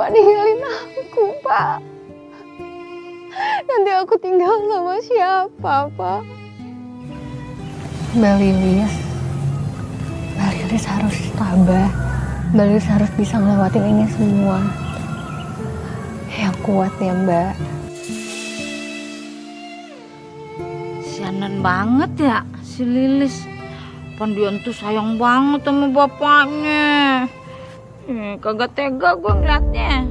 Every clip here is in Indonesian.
Bapak ninggalin aku, Pak. Nanti aku tinggal sama siapa, Pak? Mbak Lilis harus tabah. Mbak Lilis harus bisa ngelewatin ini semua. Yang kuat ya, Mbak. Sianan banget ya si Lilis. Pandian tuh sayang banget sama bapaknya. Kagak tega gue ngeliatnya.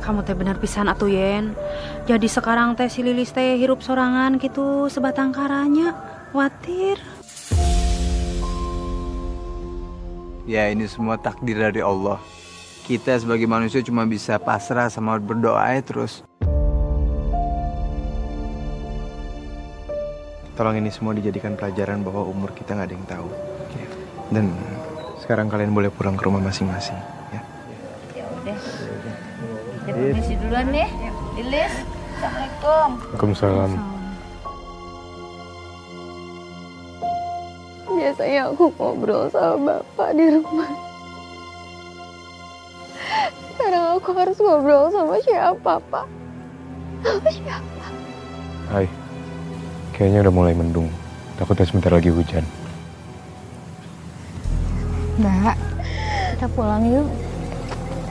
Kamu teh benar pisan atuh Yen. Jadi sekarang teh si Lilis teh hirup sorangan gitu sebatang karanya. Khawatir. Ya ini semua takdir dari Allah. Kita sebagai manusia cuma bisa pasrah sama berdoa aja terus. Tolong ini semua dijadikan pelajaran bahwa umur kita nggak ada yang tahu. Dan sekarang kalian boleh pulang ke rumah masing-masing. Ya udah. Kita permisi duluan nih. Lilis, assalamualaikum. Waalaikumsalam. Biasanya aku ngobrol sama Bapak di rumah. Sekarang aku harus ngobrol sama siapa, Pak? Sama siapa? Hai, kayaknya udah mulai mendung. Takutnya sebentar lagi hujan. Mbak, kita pulang yuk.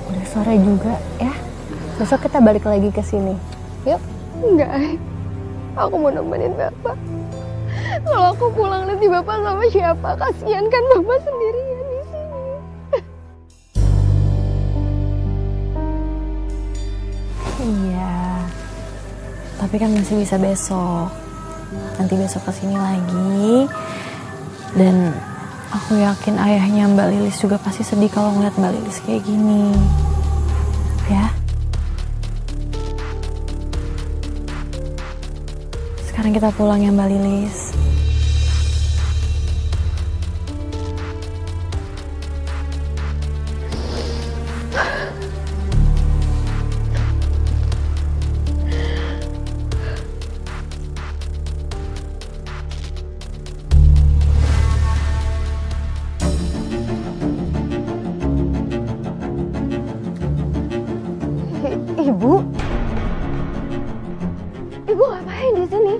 Udah sore juga ya. Besok kita balik lagi ke sini. Yuk. Enggak. Aku mau nemenin Bapak. Kalau aku pulang nanti Bapak sama siapa? Kasihan kan Bapak sendirian di sini. Iya. Tapi kan masih bisa besok. Nanti besok kesini lagi. Dan aku yakin ayahnya Mbak Lilis juga pasti sedih kalau ngeliat Mbak Lilis kayak gini. Ya. Sekarang kita pulang ya Mbak Lilis. Ibu ngapain di sini?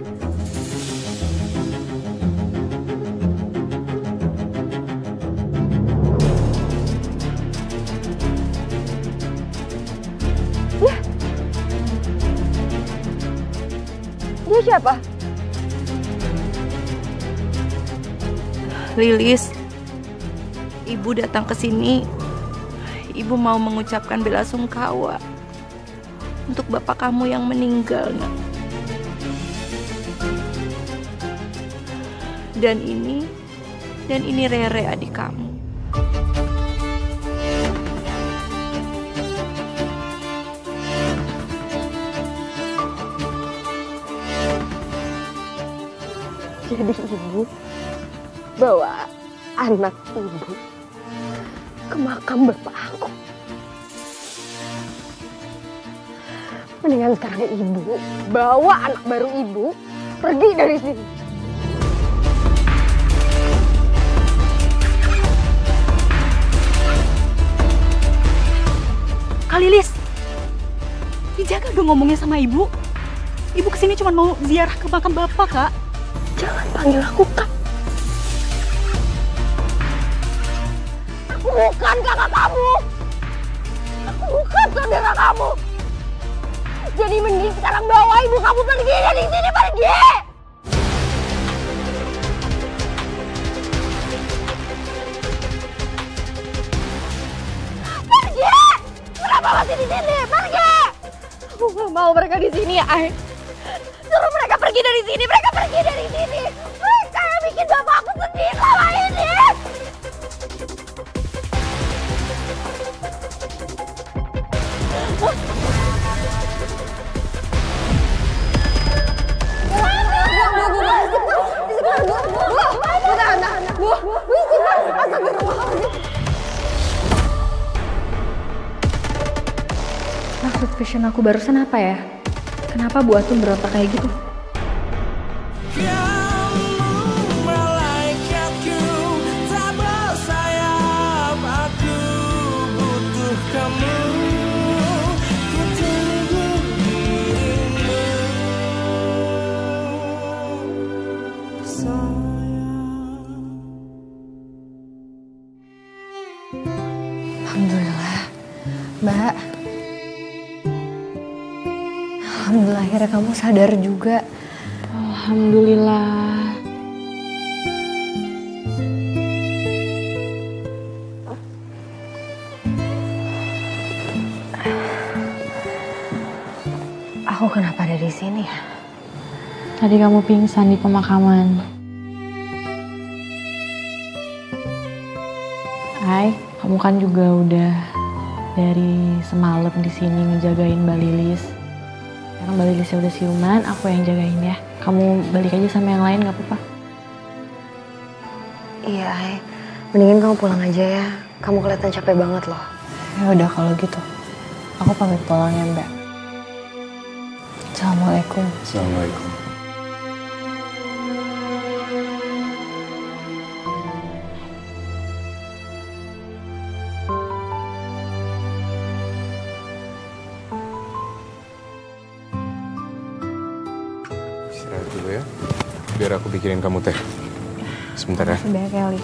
Dia siapa? Lilis, Ibu datang ke sini. Ibu mau mengucapkan bela sungkawa untuk bapak kamu yang meninggal, Nak. Dan ini Rere adik kamu. Jadi ibu bawa anak ibu ke makam bapak aku. Mendingan sekarang ibu bawa anak baru ibu pergi dari sini. Kak Lilis, dijaga dong ngomongnya sama ibu. Ibu kesini cuma mau ziarah ke makam bapak, Kak. Jangan panggil aku Kak. Aku bukan kakak kamu. Aku bukan saudara kamu. Jadi mending sekarang bawa ibu kamu pergi dari sini, pergi. Pergi. Kenapa masih di sini? Pergi. Aku gak mau mereka di sini, Ay. Suruh mereka pergi dari sini, mereka pergi dari sini. Mereka yang bikin bapak aku sedih selama ini. Maksud vision aku barusan apa ya? Kenapa Bu Atum berontak kayak gitu? Tak bersayap, aku butuh kamu. Mbak. Alhamdulillah akhirnya kamu sadar juga. Alhamdulillah. Aku kenapa ada di sini ya? Tadi kamu pingsan di pemakaman. Hai, kamu kan juga udah dari semalam di sini ngejagain Mbak Lilis. Sekarang Mbak Lilisnya udah siuman, aku yang jagain ya. Kamu balik aja sama yang lain, gak apa-apa? Iya, Ai. Mendingan kamu pulang aja ya. Kamu kelihatan capek banget loh. Ya udah kalau gitu. Aku pamit pulang ya, Mbak. Assalamualaikum. Assalamualaikum. Istirahat dulu ya. Biar aku bikinin kamu teh. Sebentar ya. Sudah, Kelly.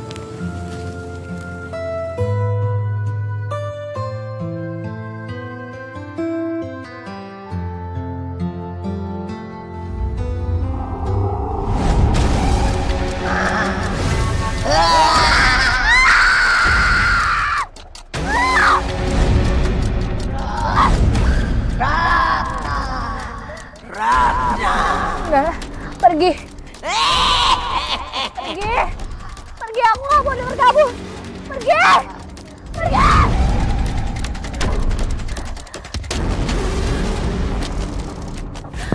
Udah, pergi. Pergi. Pergi, aku gak mau denger kamu. Pergi. Pergi.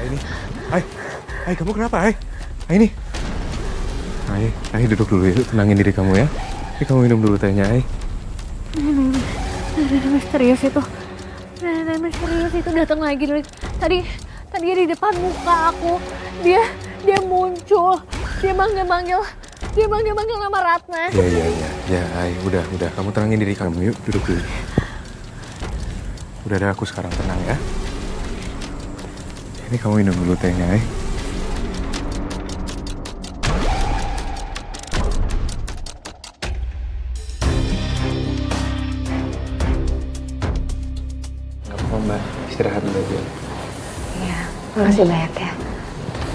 Ini. Hai, kamu kenapa, Hai? Hai, ini. Hai, duduk dulu ya. Tenangin diri kamu ya. Ini kamu minum dulu tehnya, Hai. Nenek misterius itu. Nenek misterius itu datang lagi. Tadi di depan muka aku. Dia muncul. Dia manggil nama Ratna. Ya, Hai. Udah. Kamu tenangin diri kamu. Yuk, duduk dulu. Udah ada aku sekarang, tenang ya. Ini kamu minum dulu tehnya, Hai. Nggak apa-apa, Mbak. Istirahat dulu aja. Iya, makasih banyak ya.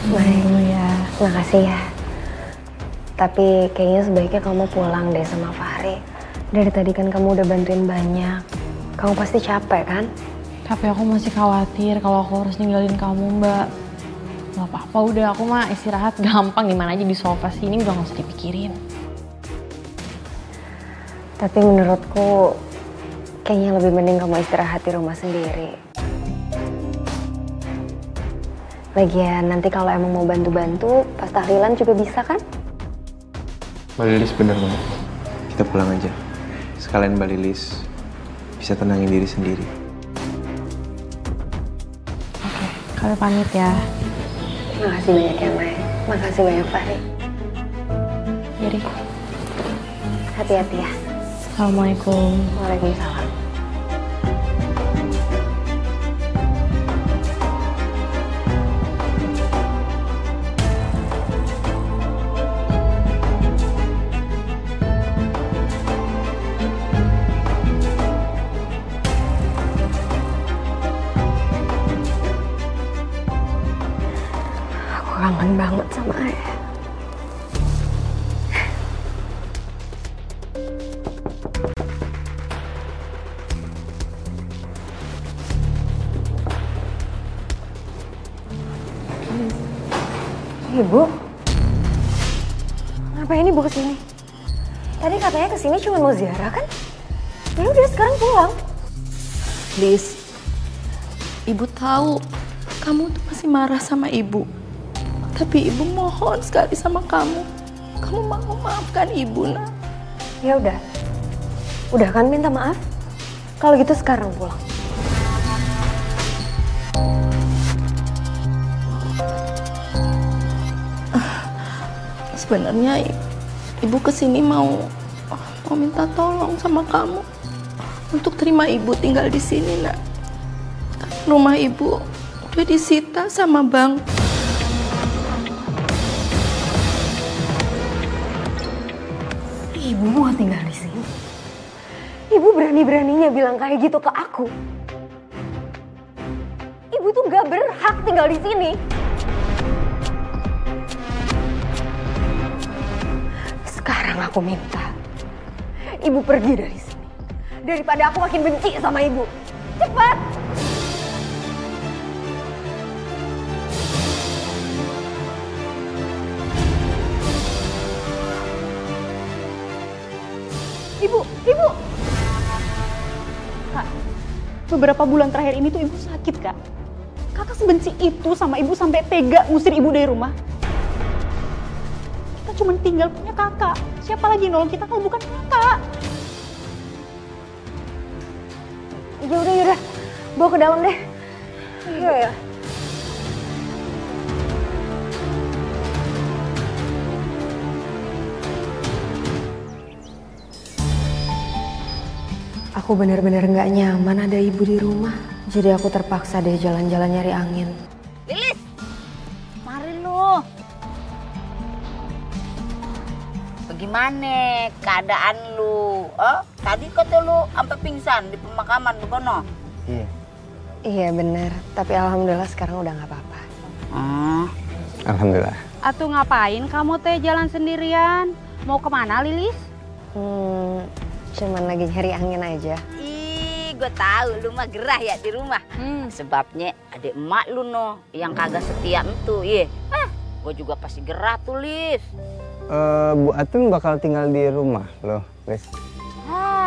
Baik. ya. Makasih ya. Tapi kayaknya sebaiknya kamu pulang deh sama Fahri. Dari tadi kan kamu udah bantuin banyak. Kamu pasti capek kan? Tapi aku masih khawatir kalau aku harus ninggalin kamu, Mbak. Gak apa-apa, udah aku mah istirahat gampang. Dimana aja di sofa sini udah gak usah dipikirin. Tapi menurutku kayaknya lebih mending kamu istirahat di rumah sendiri. Lagian nanti kalau emang mau bantu-bantu, pas tahlilan juga bisa kan? Mbak Lilis bener banget. Kita pulang aja. Sekalian Mbak Lilis bisa tenangin diri sendiri. Oke, kalian pamit ya. Makasih banyak ya, Mai. Makasih banyak, Fahri. Jadi, Hati-hati ya. Assalamualaikum. Waalaikumsalam. Aku kangen banget sama ayah. Ibu, ngapain Ibu kesini? Tadi katanya kesini cuma mau ziarah kan? Ya udah sekarang pulang. Liz, ibu tahu kamu tuh masih marah sama ibu. Tapi ibu mohon sekali sama kamu. Kamu mau maafkan ibu, nak. Ya udah kan minta maaf? Kalau gitu sekarang pulang. Sebenarnya ibu kesini mau minta tolong sama kamu untuk terima ibu tinggal di sini, nak. Rumah ibu udah disita sama bank. Ibu mau tinggal di sini? Ibu berani-beraninya bilang kayak gitu ke aku. Ibu tuh gak berhak tinggal di sini. Sekarang aku minta ibu pergi dari sini. Daripada aku makin benci sama ibu. Cepat! Ibu! Kak, beberapa bulan terakhir ini tuh ibu sakit, Kak. Kakak sebenci itu sama ibu sampai tega ngusir ibu dari rumah. Kita cuma tinggal punya kakak. Siapa lagi nolong kita kalau bukan kakak? Yaudah. Bawa ke dalam deh. Iya. Aku benar-benar nggak nyaman ada ibu di rumah. Jadi aku terpaksa deh jalan-jalan nyari angin. Lilis, mari lu. Bagaimana keadaan lu? Tadi kata lu sampai pingsan di pemakaman begono. Iya. Iya benar, tapi alhamdulillah sekarang udah nggak apa-apa. Alhamdulillah. Atuh ngapain kamu teh jalan sendirian? Mau kemana Lilis? Cuman lagi nyari angin aja. Ih, gue tahu lu mah gerah ya di rumah. Sebabnya ada emak lu no yang kagak setia entu, iya. Gue juga pasti gerah tuh, Lis. Bu Atun bakal tinggal di rumah loh, Lis.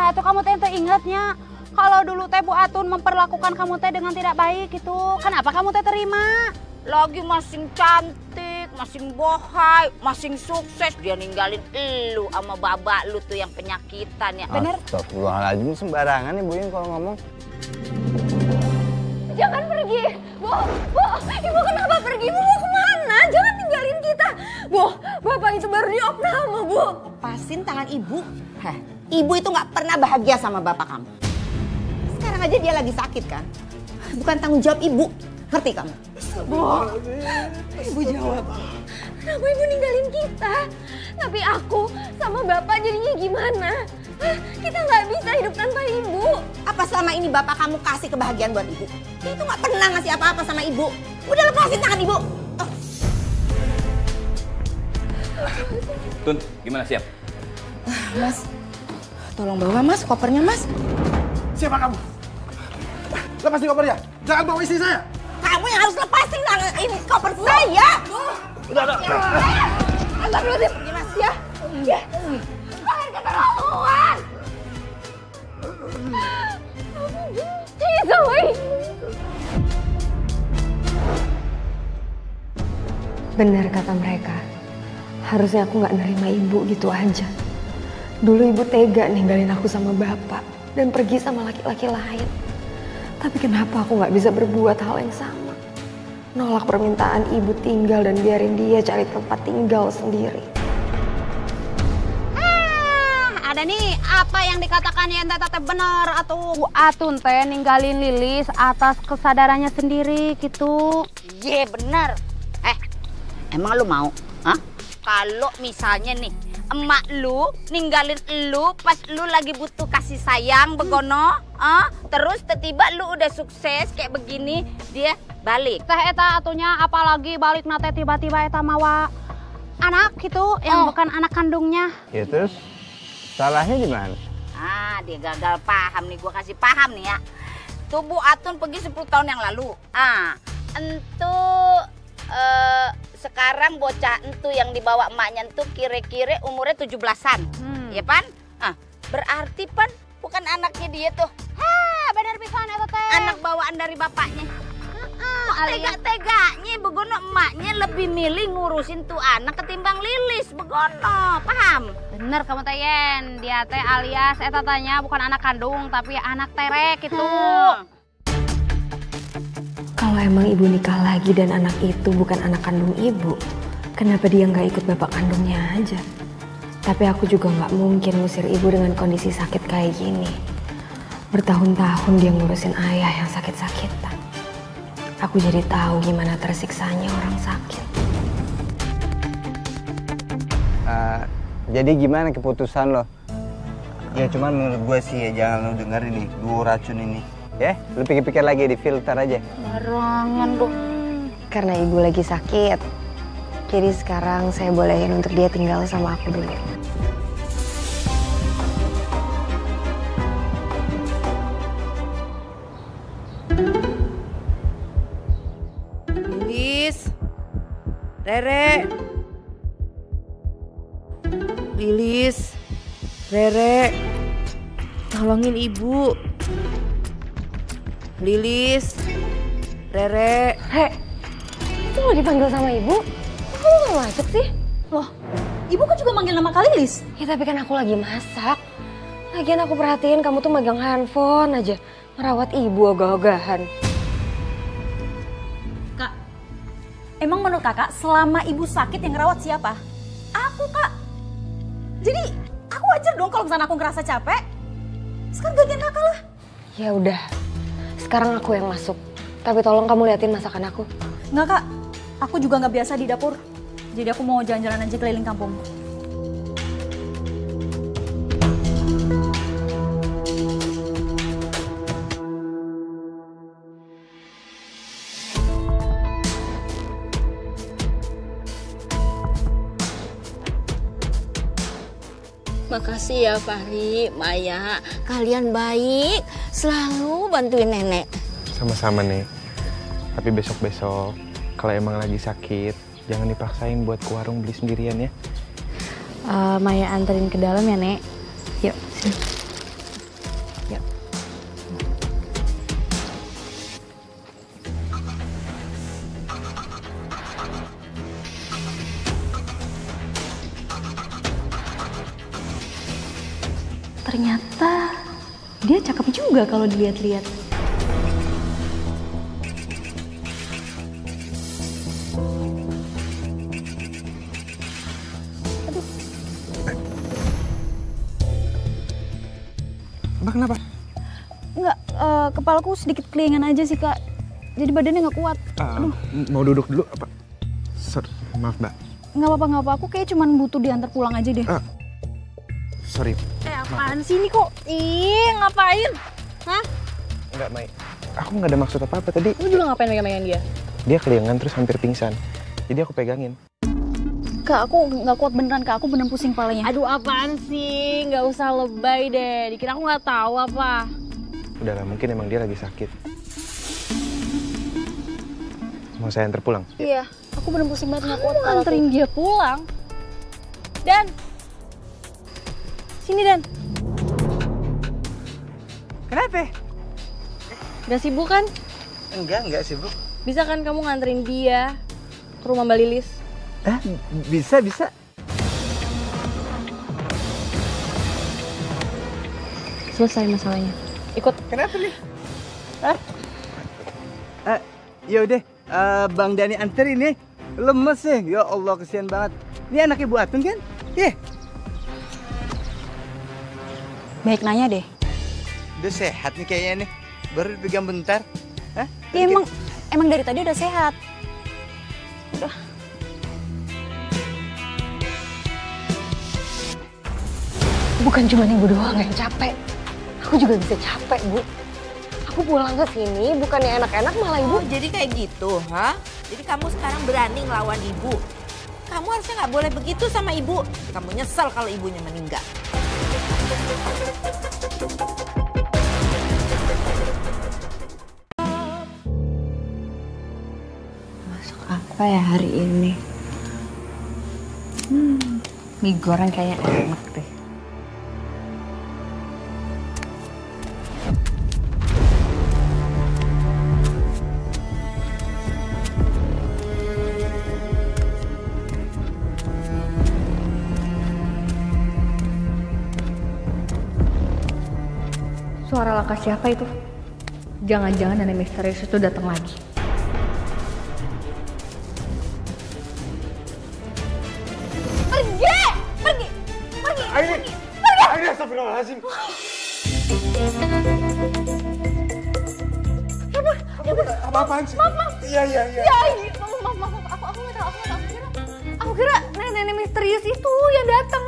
Atau kamu teh ingatnya kalau dulu teh Bu Atun memperlakukan kamu teh dengan tidak baik itu, kenapa kamu teh terima? Lagi masing cantik, masing bohai, masing sukses, dia ninggalin elu sama babak lu tuh yang penyakitan ya. Bener? Astagfirullahaladzim, sembarangan ibu yang kalau ngomong. Jangan pergi, Bu, ibu kenapa pergi? Ibu mau kemana? Jangan tinggalin kita. Bu, bapak itu baru diopname, Bu. Lepasin tangan ibu. Ibu itu nggak pernah bahagia sama bapak kamu. Sekarang aja dia lagi sakit kan? Bukan tanggung jawab ibu, ngerti kamu? Bu, ibu jawab. Kenapa ibu ninggalin kita? Tapi aku sama bapak jadinya gimana? Kita nggak bisa hidup tanpa ibu. Apa selama ini bapak kamu kasih kebahagiaan buat ibu? Dia itu nggak pernah ngasih apa-apa sama ibu. Udah lepasin tangan ibu. Tun, gimana siap? Mas, tolong bawa mas kopernya mas. Siapa kamu? Lepasin kopernya, jangan bawa istri saya. Kamu yang harus lepasin tangan ini koper saya. Udah. Astagfirullahaladzim. Pergi mas ya. Ya. Jangan keterlaluan. Benar kata mereka. Harusnya aku nggak nerima ibu gitu aja. Dulu ibu tega ninggalin aku sama bapak dan pergi sama laki-laki lain. Tapi kenapa aku nggak bisa berbuat hal yang sama? Nolak permintaan ibu tinggal dan biarin dia cari tempat tinggal sendiri. Ada nih apa yang dikatakannya ente teh benar atau Bu Atun teh ninggalin Lilis atas kesadarannya sendiri gitu. Iya bener. Emang lu mau? Kalau misalnya nih emak lu ninggalin lu pas lu lagi butuh kasih sayang begono, terus tiba-tiba lu udah sukses kayak begini, dia balik. Teh eta atunya apalagi balik nate tiba-tiba eta mawa anak gitu yang bukan anak kandungnya. Ya terus salahnya di mana? Dia gagal paham nih, gua kasih paham nih ya. Tuh Bu Atun pergi 10 tahun yang lalu. Sekarang bocah entu yang dibawa emaknya entu kira-kira umurnya 17-an. Ya pan? Berarti pan bukan anaknya dia tuh. Benar pisan eta teh. Anak bawaan dari bapaknya. Tega-teganya begono emaknya lebih milih ngurusin tuh anak ketimbang Lilis begono. Paham? Bener kamu teh Yen. Dia teh alias eta tanya bukan anak kandung tapi anak terek gitu. Kalau emang ibu nikah lagi dan anak itu bukan anak kandung ibu, kenapa dia nggak ikut bapak kandungnya aja? Tapi aku juga nggak mungkin ngusir ibu dengan kondisi sakit kayak gini. Bertahun-tahun dia ngurusin ayah yang sakit-sakitan. Aku jadi tahu gimana tersiksanya orang sakit. Jadi gimana keputusan lo? Ya cuman menurut gue sih ya jangan lu denger ini, dua racun ini. Ya, lu pikir-pikir lagi di filter aja. Barangan lu. Karena ibu lagi sakit, jadi sekarang saya bolehin untuk dia tinggal sama aku dulu. Lilis, Rere, Lilis, Rere, tolongin ibu. Lilis, Rere. Itu mau dipanggil sama ibu? Kok lu gak masuk sih? Loh, ibu kan juga manggil nama Kak Lilis. Ya tapi kan aku lagi masak. Lagian aku perhatiin kamu tuh megang handphone aja. Merawat ibu ogah-ogahan. Kak, emang menurut kakak selama ibu sakit yang ngerawat siapa? Aku, Kak. Jadi aku wajar dong kalau misalnya aku ngerasa capek. Sekarang gantian kakak lah. Ya udah, sekarang aku yang masuk. Tapi tolong kamu liatin masakan aku. Enggak, Kak. Aku juga nggak biasa di dapur. Jadi aku mau jalan-jalan aja keliling kampung. Makasih ya Fahri, Maya. Kalian baik, selalu bantuin nenek. Sama-sama nih. Tapi besok-besok kalau emang lagi sakit, jangan dipaksain buat ke warung beli sendirian ya. Maya anterin ke dalam ya, Nek. Yuk, sini. Yuk. Ternyata dia cakep juga kalau dilihat-lihat. Mbak kenapa? Enggak, kepalaku sedikit kelingan aja sih, Kak. Jadi badannya nggak kuat. Mau duduk dulu apa? Maaf Mbak. Nggak apa-apa. Aku kayak cuman butuh diantar pulang aja deh. Sorry. Apaan sih ini kok? Ih, ngapain? Hah? Enggak, Mai. Aku nggak ada maksud apa-apa tadi. Lu juga ngapain megang-megang dia? Dia kelingan terus hampir pingsan. Jadi aku pegangin. Kak, aku nggak kuat beneran, Kak. Aku bener pusing kepalanya. Aduh, apaan sih? Nggak usah lebay deh. Dikira aku nggak tahu apa. Udahlah, mungkin emang dia lagi sakit. Mau saya antar pulang? Iya, aku bener pusing banget nggak kuat. Anterin dia pulang. Dan sini Dan. Kenapa? Gak sibuk kan? Enggak sibuk. Bisa kan kamu nganterin dia ke rumah Mbak Lilis? Bisa. Selesai masalahnya. Ikut. Kenapa nih? Ya udah, Bang Dani anterin nih. Lemes nih, ya Allah kesian banget. Ini anak Ibu Atun kan? Iya. Baik nanya deh. Udah sehat nih kayaknya nih. Baru dipegang bentar. Hah? Ya, emang dari tadi udah sehat. Udah. Bukan cuma ibu doang yang capek. Aku juga bisa capek, Bu. Aku pulang ke sini bukannya enak-enak malah ibu. Oh, jadi kayak gitu, ha? Jadi kamu sekarang berani ngelawan ibu. Kamu harusnya nggak boleh begitu sama ibu. Kamu nyesel kalau ibunya meninggal. Masak apa ya hari ini? Mie goreng kayaknya enak deh. Suara langkah siapa itu? Jangan-jangan nenek misterius itu datang lagi. Pergi! Aini, astagfirullahaladzim. Apa-apaan sih? Maaf. Iya. Ya, maaf. Aku nggak tahu. Aku kira nenek misterius itu yang datang.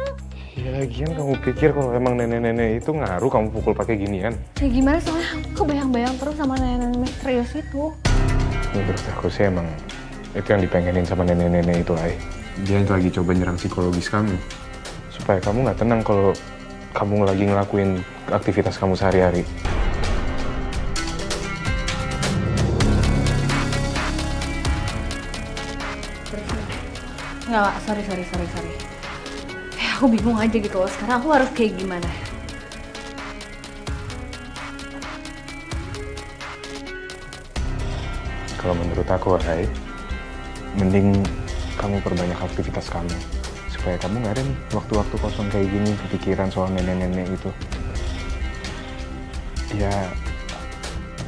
Ya lagian kamu pikir kalau emang nenek-nenek itu ngaruh kamu pukul pakai ginian? Ya gimana soalnya aku kebayang-bayang terus sama nenek-nenek misterius itu. Menurut aku sih emang itu yang dipengenin sama nenek-nenek itu, Ai. Dia lagi coba nyerang psikologis kamu. Supaya kamu nggak tenang kalau kamu lagi ngelakuin aktivitas kamu sehari-hari. Nggak, sorry. Aku bingung aja gitu loh, sekarang aku harus kayak gimana? Kalau menurut aku, Hai, mending kamu perbanyak aktivitas kamu. Supaya kamu nggak ada nih waktu-waktu kosong kayak gini, kepikiran soal nenek-nenek itu. Ya,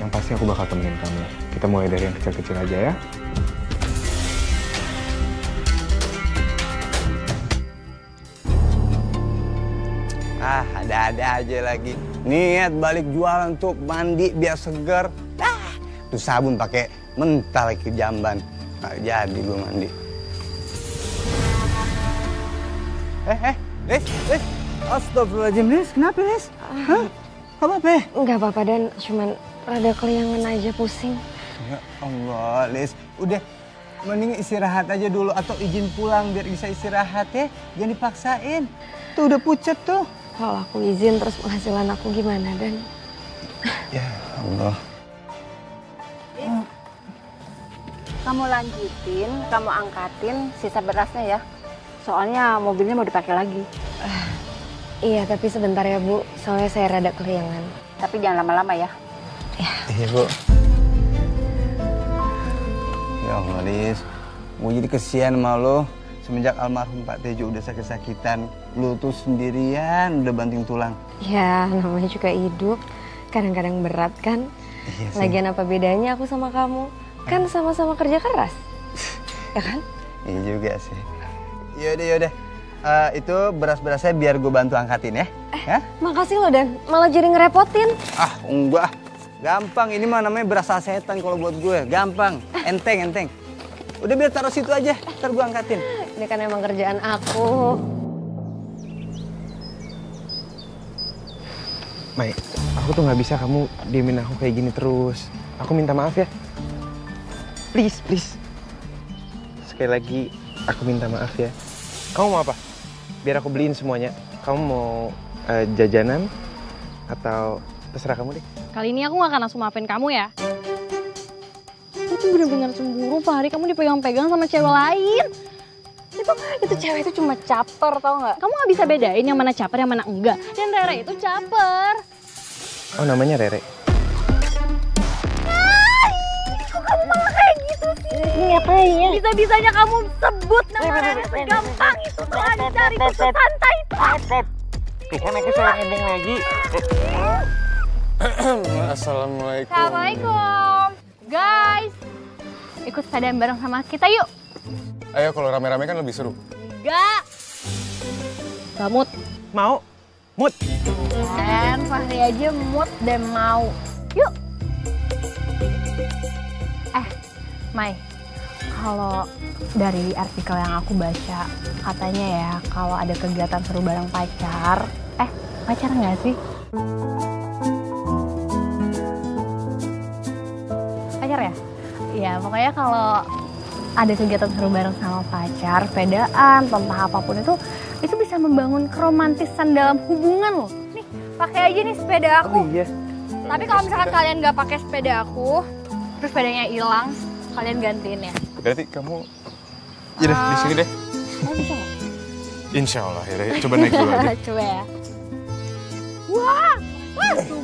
yang pasti aku bakal temenin kamu. Kita mulai dari yang kecil-kecil aja ya. Ada-ada aja lagi. Niat balik jualan tuh mandi biar segar. Tuh sabun pakai mental ke jamban. Nggak jadi gue mandi. Les. Astagfirullahaladzim, Les. Kenapa, Les? Hah? Apa-apa? Nggak apa-apa, Dan. Cuman rada keliangan aja, pusing. Ya Allah, Les. Udah, mending istirahat aja dulu atau izin pulang biar bisa istirahat ya. Jangan dipaksain. Tuh udah pucet tuh. Kalau aku izin terus penghasilan aku gimana, Dan? Ya Allah. Kamu lanjutin, kamu angkatin sisa berasnya ya. Soalnya mobilnya mau dipakai lagi. Iya, tapi sebentar ya, Bu. Soalnya saya rada keliangan. Tapi jangan lama-lama ya. Iya, Bu. Ya Allah, Lis. Gue jadi kesian sama lo. Semenjak almarhum Pak Tejo udah sakit-sakitan, lu tuh sendirian udah banting tulang. Ya, namanya juga hidup. Kadang-kadang berat kan? Iya sih. Lagian apa bedanya aku sama kamu? Kan sama-sama kerja keras. Ya kan? Iya juga sih. Yaudah. Itu beras-berasnya biar gue bantu angkatin ya. Makasih lo, Dan. Malah jadi ngerepotin. Enggak. Gampang, ini mah namanya beras sasetan kalau buat gue. Gampang, enteng. Udah biar taruh situ aja, ntar gue angkatin. Ini kan emang kerjaan aku. Mai, aku tuh nggak bisa kamu diemin aku kayak gini terus. Aku minta maaf ya. Please. Sekali lagi, aku minta maaf ya. Kamu mau apa? Biar aku beliin semuanya. Kamu mau jajanan atau terserah kamu deh. Kali ini aku gak akan langsung maafin kamu ya. Aku tuh bener-bener cemburu, Pak Hari, kamu dipegang-pegang sama cewek lain. Itu cewek itu cuma caper, tau gak? Kamu gak bisa bedain yang mana caper, yang mana enggak. Dan Rere itu caper. Oh, namanya Rere? Kok kamu malah kayak gitu sih? Ngapain? Bisa-bisanya kamu sebut nama Rere segampang itu soal dicari putus santai itu. Tuh kan aku salah ngomong lagi. Assalamualaikum. Assalamualaikum. Guys, ikut sepedaan bareng sama kita yuk. Ayo, kalau rame-rame kan lebih seru. Enggak. Gak mood. Mau? Mood. Dan Fahri aja mood dan mau. Yuk. Mai, kalau dari artikel yang aku baca, katanya ya kalau ada kegiatan seru bareng pacar. Pacar nggak sih? Pacar ya? Ya pokoknya kalau ada kegiatan seru bareng sama pacar, sepedaan, entah apapun itu bisa membangun keromantisan dalam hubungan loh. Nih, pakai aja nih sepeda aku. Oh iya. Tapi kalau misalkan kalian nggak pakai sepeda aku, terus sepedanya hilang, kalian gantiin ya. Berarti kamu... Ya deh, di sini deh. Kamu bisa nggak? Insya Allah, ya deh. Coba naik dulu aja. Coba ya. Wah,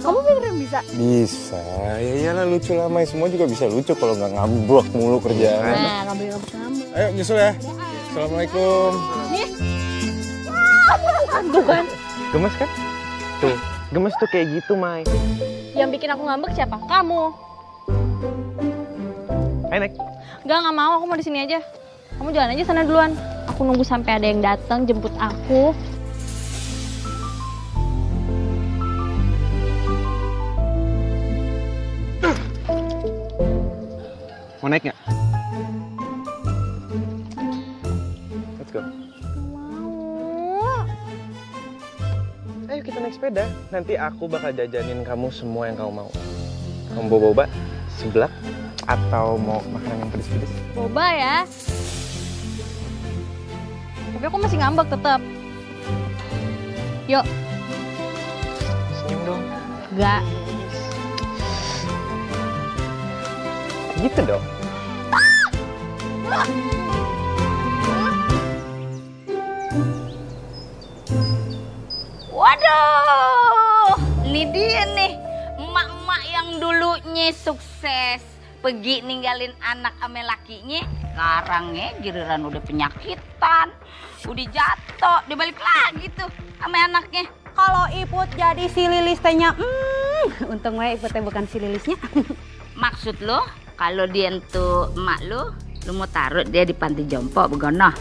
kamu beneran bisa? Bisa, ya iyalah lucu lah, Mai. Semua juga bisa lucu kalau nggak ngambek mulu kerjaan. Nah, nggak boleh ngambek. Ayo, nyusul ya. Assalamualaikum. Nih. Tuh kan. Gemes kan? Tuh, gemes tuh kayak gitu, Mai. Yang bikin aku ngambek siapa? Kamu. Ayo naik. Nggak mau, aku mau di sini aja. Kamu jalan aja sana duluan. Aku nunggu sampai ada yang datang jemput aku. Mau naik nggak? Let's go. sepeda. Nanti aku bakal jajanin kamu semua yang kamu mau. Kamu mau boba, seblak, atau mau makanan yang pedes-pedes? Boba ya. Tapi aku masih ngambek tetap. Yuk. Senyum dong. Enggak. Gitu dong. Waduh, ini dia nih emak-emak yang dulunya sukses pergi ninggalin anak ame lakinya, sekarang giliran udah penyakitan, udah jatuh, dia balik lagi tuh ame anaknya. Kalau Iput jadi si Lilis tehnya, untung we Iput teh bukan si Lilisnya. Maksud lo, kalau dia tuh emak lo mau taruh dia di panti jompo begono?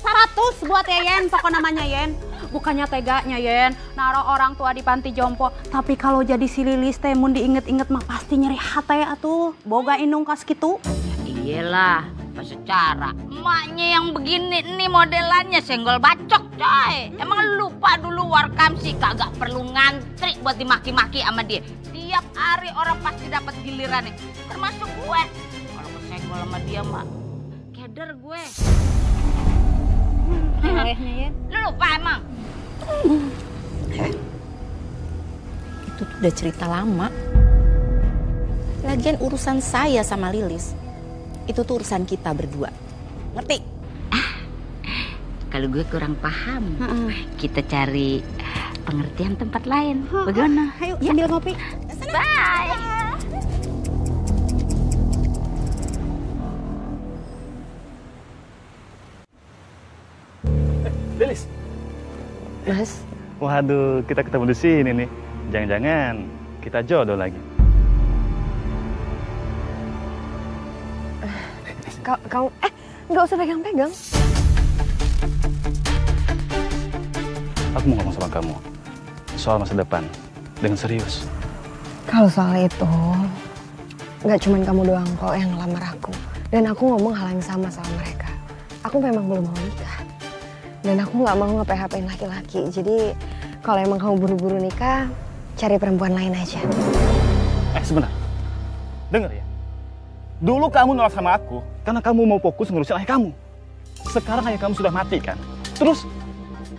100 buat Yen, pokok namanya Yen. Bukannya teganya Yen, naruh orang tua di panti jompo. Tapi kalau jadi si Lilis teh mun diinget-inget mah pasti nyeri hati atuh. Boga indung kas gitu. Iyalah, pas secara emaknya yang begini nih modelannya senggol bacok coy. Emang lupa dulu warkam sih kagak perlu ngantri buat dimaki-maki sama dia. Tiap hari orang pasti dapat giliran nih, termasuk gue. Kalau kesenggol sama dia mah keder gue. Lu lupa emang? Itu tuh udah cerita lama. Lagian urusan saya sama Lilis, itu tuh urusan kita berdua. Ngerti? Kalau gue kurang paham, kita cari pengertian tempat lain. Bagaimana? Ayo sambil ngopi. Bye. Lilis. Mas. Waduh, kita ketemu di sini nih. Jangan-jangan kita jodoh lagi. Kau nggak usah pegang-pegang. Aku mau ngomong sama kamu soal masa depan dengan serius. Kalau soal itu, nggak cuma kamu doang kok yang ngelamar aku. Dan aku ngomong hal yang sama mereka. Aku memang belum mau nikah. Dan aku nggak mau nge-PHP-in laki-laki. Jadi kalau emang kamu buru-buru nikah, cari perempuan lain aja. Sebentar. Dengar ya. Dulu kamu nolak sama aku karena kamu mau fokus ngurusin ayah kamu. Sekarang ayah kamu sudah mati kan? Terus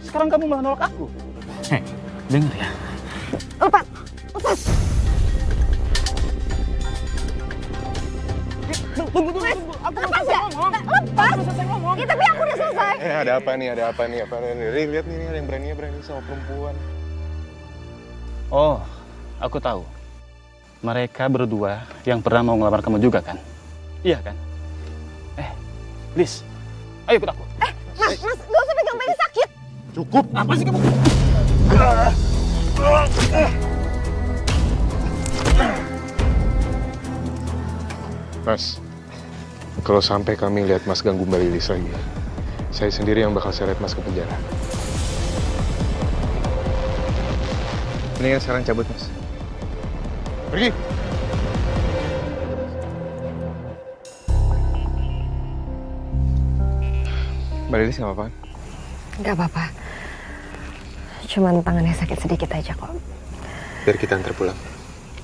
sekarang kamu malah nolak aku. Dengar ya. Lepas. Tunggu. Lepas ya? Lepas. Ya, tapi aku udah selesai. Ada apa nih? Lihat nih, ada yang berani sama perempuan. Oh, aku tahu. Mereka berdua yang pernah mau ngelamar kamu juga kan? Iya kan? Liz, ayo ikut aku. Mas, gak usah pegang-pegang sakit. Cukup, apa sih kamu? Mas, kalau sampai kami lihat Mas ganggu Mbak Lilis lagi, saya sendiri yang bakal seret Mas ke penjara. Mendingan sekarang cabut, Mas. Pergi! Mbak Lilis nggak apa-apa? Nggak apa-apa. Cuman tangannya sakit sedikit aja kok. Biar kita antar pulang.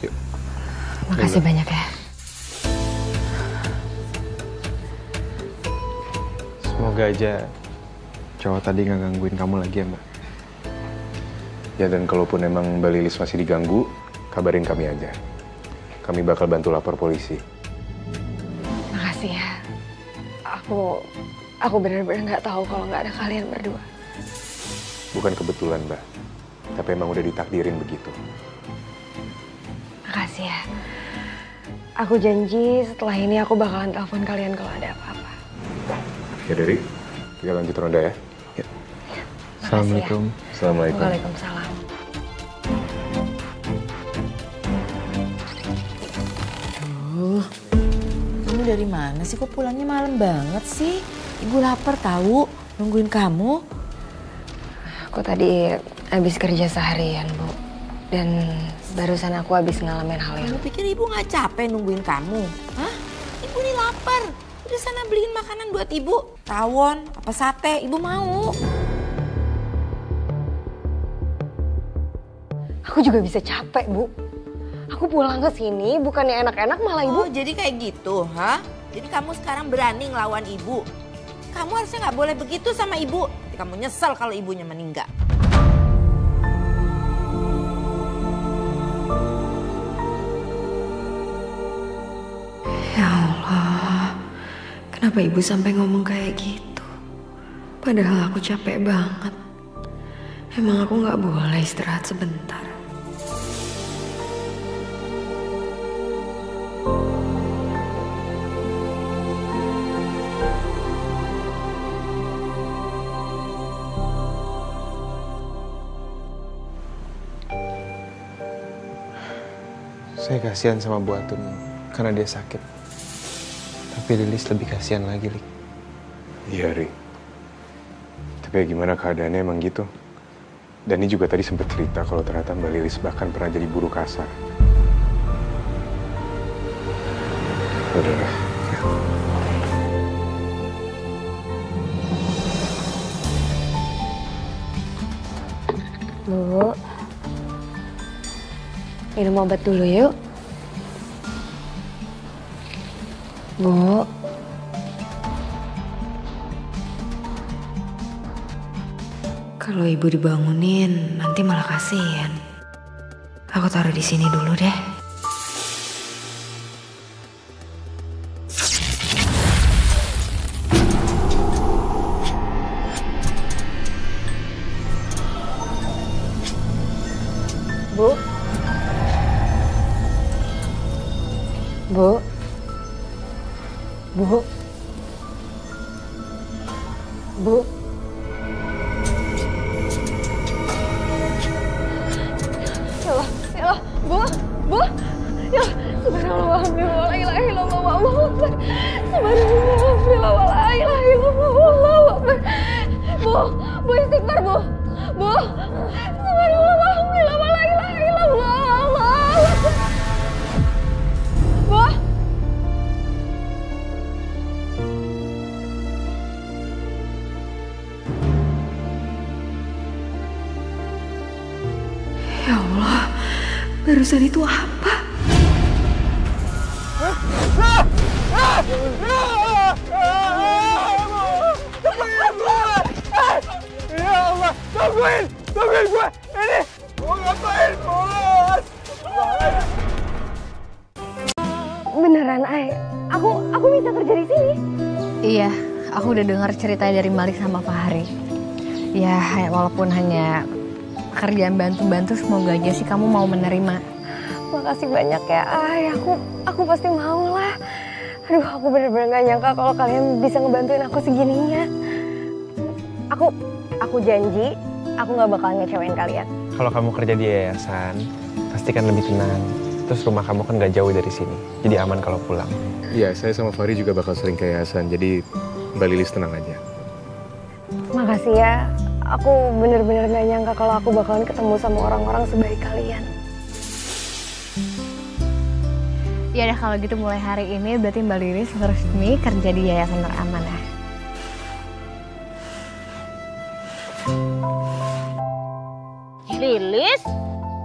Yuk. Makasih banyak ya. Semoga aja cowok tadi nggak gangguin kamu lagi ya, Mbak. Ya, dan kalaupun emang Mbak Lilis masih diganggu, kabarin kami aja. Kami bakal bantu lapor polisi. Makasih ya. Aku benar-benar nggak tahu kalau nggak ada kalian berdua. Bukan kebetulan, Mbak. Tapi emang udah ditakdirin begitu. Makasih ya. Aku janji setelah ini aku bakalan telepon kalian kalau ada apa-apa. Ya, Dery. Kita lanjut ronda ya. Ya. Assalamualaikum. Ya. Assalamualaikum. Waalaikumsalam. Kamu dari mana sih? Kok pulangnya malam banget sih? Ibu lapar tahu, nungguin kamu. Aku tadi habis kerja seharian, Bu. Dan barusan aku habis ngalamin hal yang... Kamu pikir ibu nggak capek nungguin kamu? Hah? Ibu nih lapar. Udah sana beliin makanan buat ibu. Tawon, apa sate, ibu mau. Aku juga bisa capek, Bu. Aku pulang ke sini bukannya enak-enak malah Ibu. Oh, jadi kayak gitu, ha? Jadi kamu sekarang berani ngelawan ibu. Kamu harusnya nggak boleh begitu sama ibu. Kamu nyesel kalau ibunya meninggal. Ya Allah, kenapa ibu sampai ngomong kayak gitu? Padahal aku capek banget. Emang aku nggak boleh istirahat sebentar? Saya kasihan sama Bu Atun karena dia sakit. Tapi Lilis lebih kasihan lagi, Lik. Iya, Ri. Tapi ya gimana keadaannya emang gitu. Dan ini juga tadi sempat cerita kalau ternyata Mbak Lilis bahkan pernah jadi buruh kasar. Udahlah. Bu, minum obat dulu yuk. Bu. Kalau ibu dibangunin, nanti malah kasihan. Aku taruh di sini dulu deh. Bu. Bu. Bu. Bu. Ya Allah, Bu, Bu, ya, subhanallah, alhamdulillah, la ilaha illallah, wallahu akbar, subhanallah, alhamdulillah, la ilaha illallah, wallahu akbar, Bu istighfar, Bu, subhanallah, alhamdulillah, la ilaha illallah, wallahu akbar, Bu. Ya Allah, barusan itu apa? Ya Allah, tungguin gue. Ini, mau ngapain, Bos? Beneran, Ay, aku bisa kerja di sini. Iya, aku udah dengar cerita dari Malik sama Fahri. Ya, walaupun hanya kerjaan bantu-bantu, semoga aja sih kamu mau menerima. Makasih banyak ya, Ay. Aku pasti mau lah. Aduh, aku bener-bener gak nyangka kalau kalian bisa ngebantuin aku segininya. Aku janji, aku gak bakalan ngecewain kalian. Kalau kamu kerja di yayasan, pasti kan lebih tenang. Terus rumah kamu kan gak jauh dari sini, jadi aman kalau pulang. Iya, saya sama Fahri juga bakal sering ke yayasan, jadi Mbak Lilis tenang aja. Makasih ya. Aku bener-bener gak nyangka kalau aku bakalan ketemu sama orang-orang sebaik kalian. Ya udah, kalau gitu mulai hari ini berarti Mbak Lilis resmi kerja di Yayasan Nuramanah. Lilis,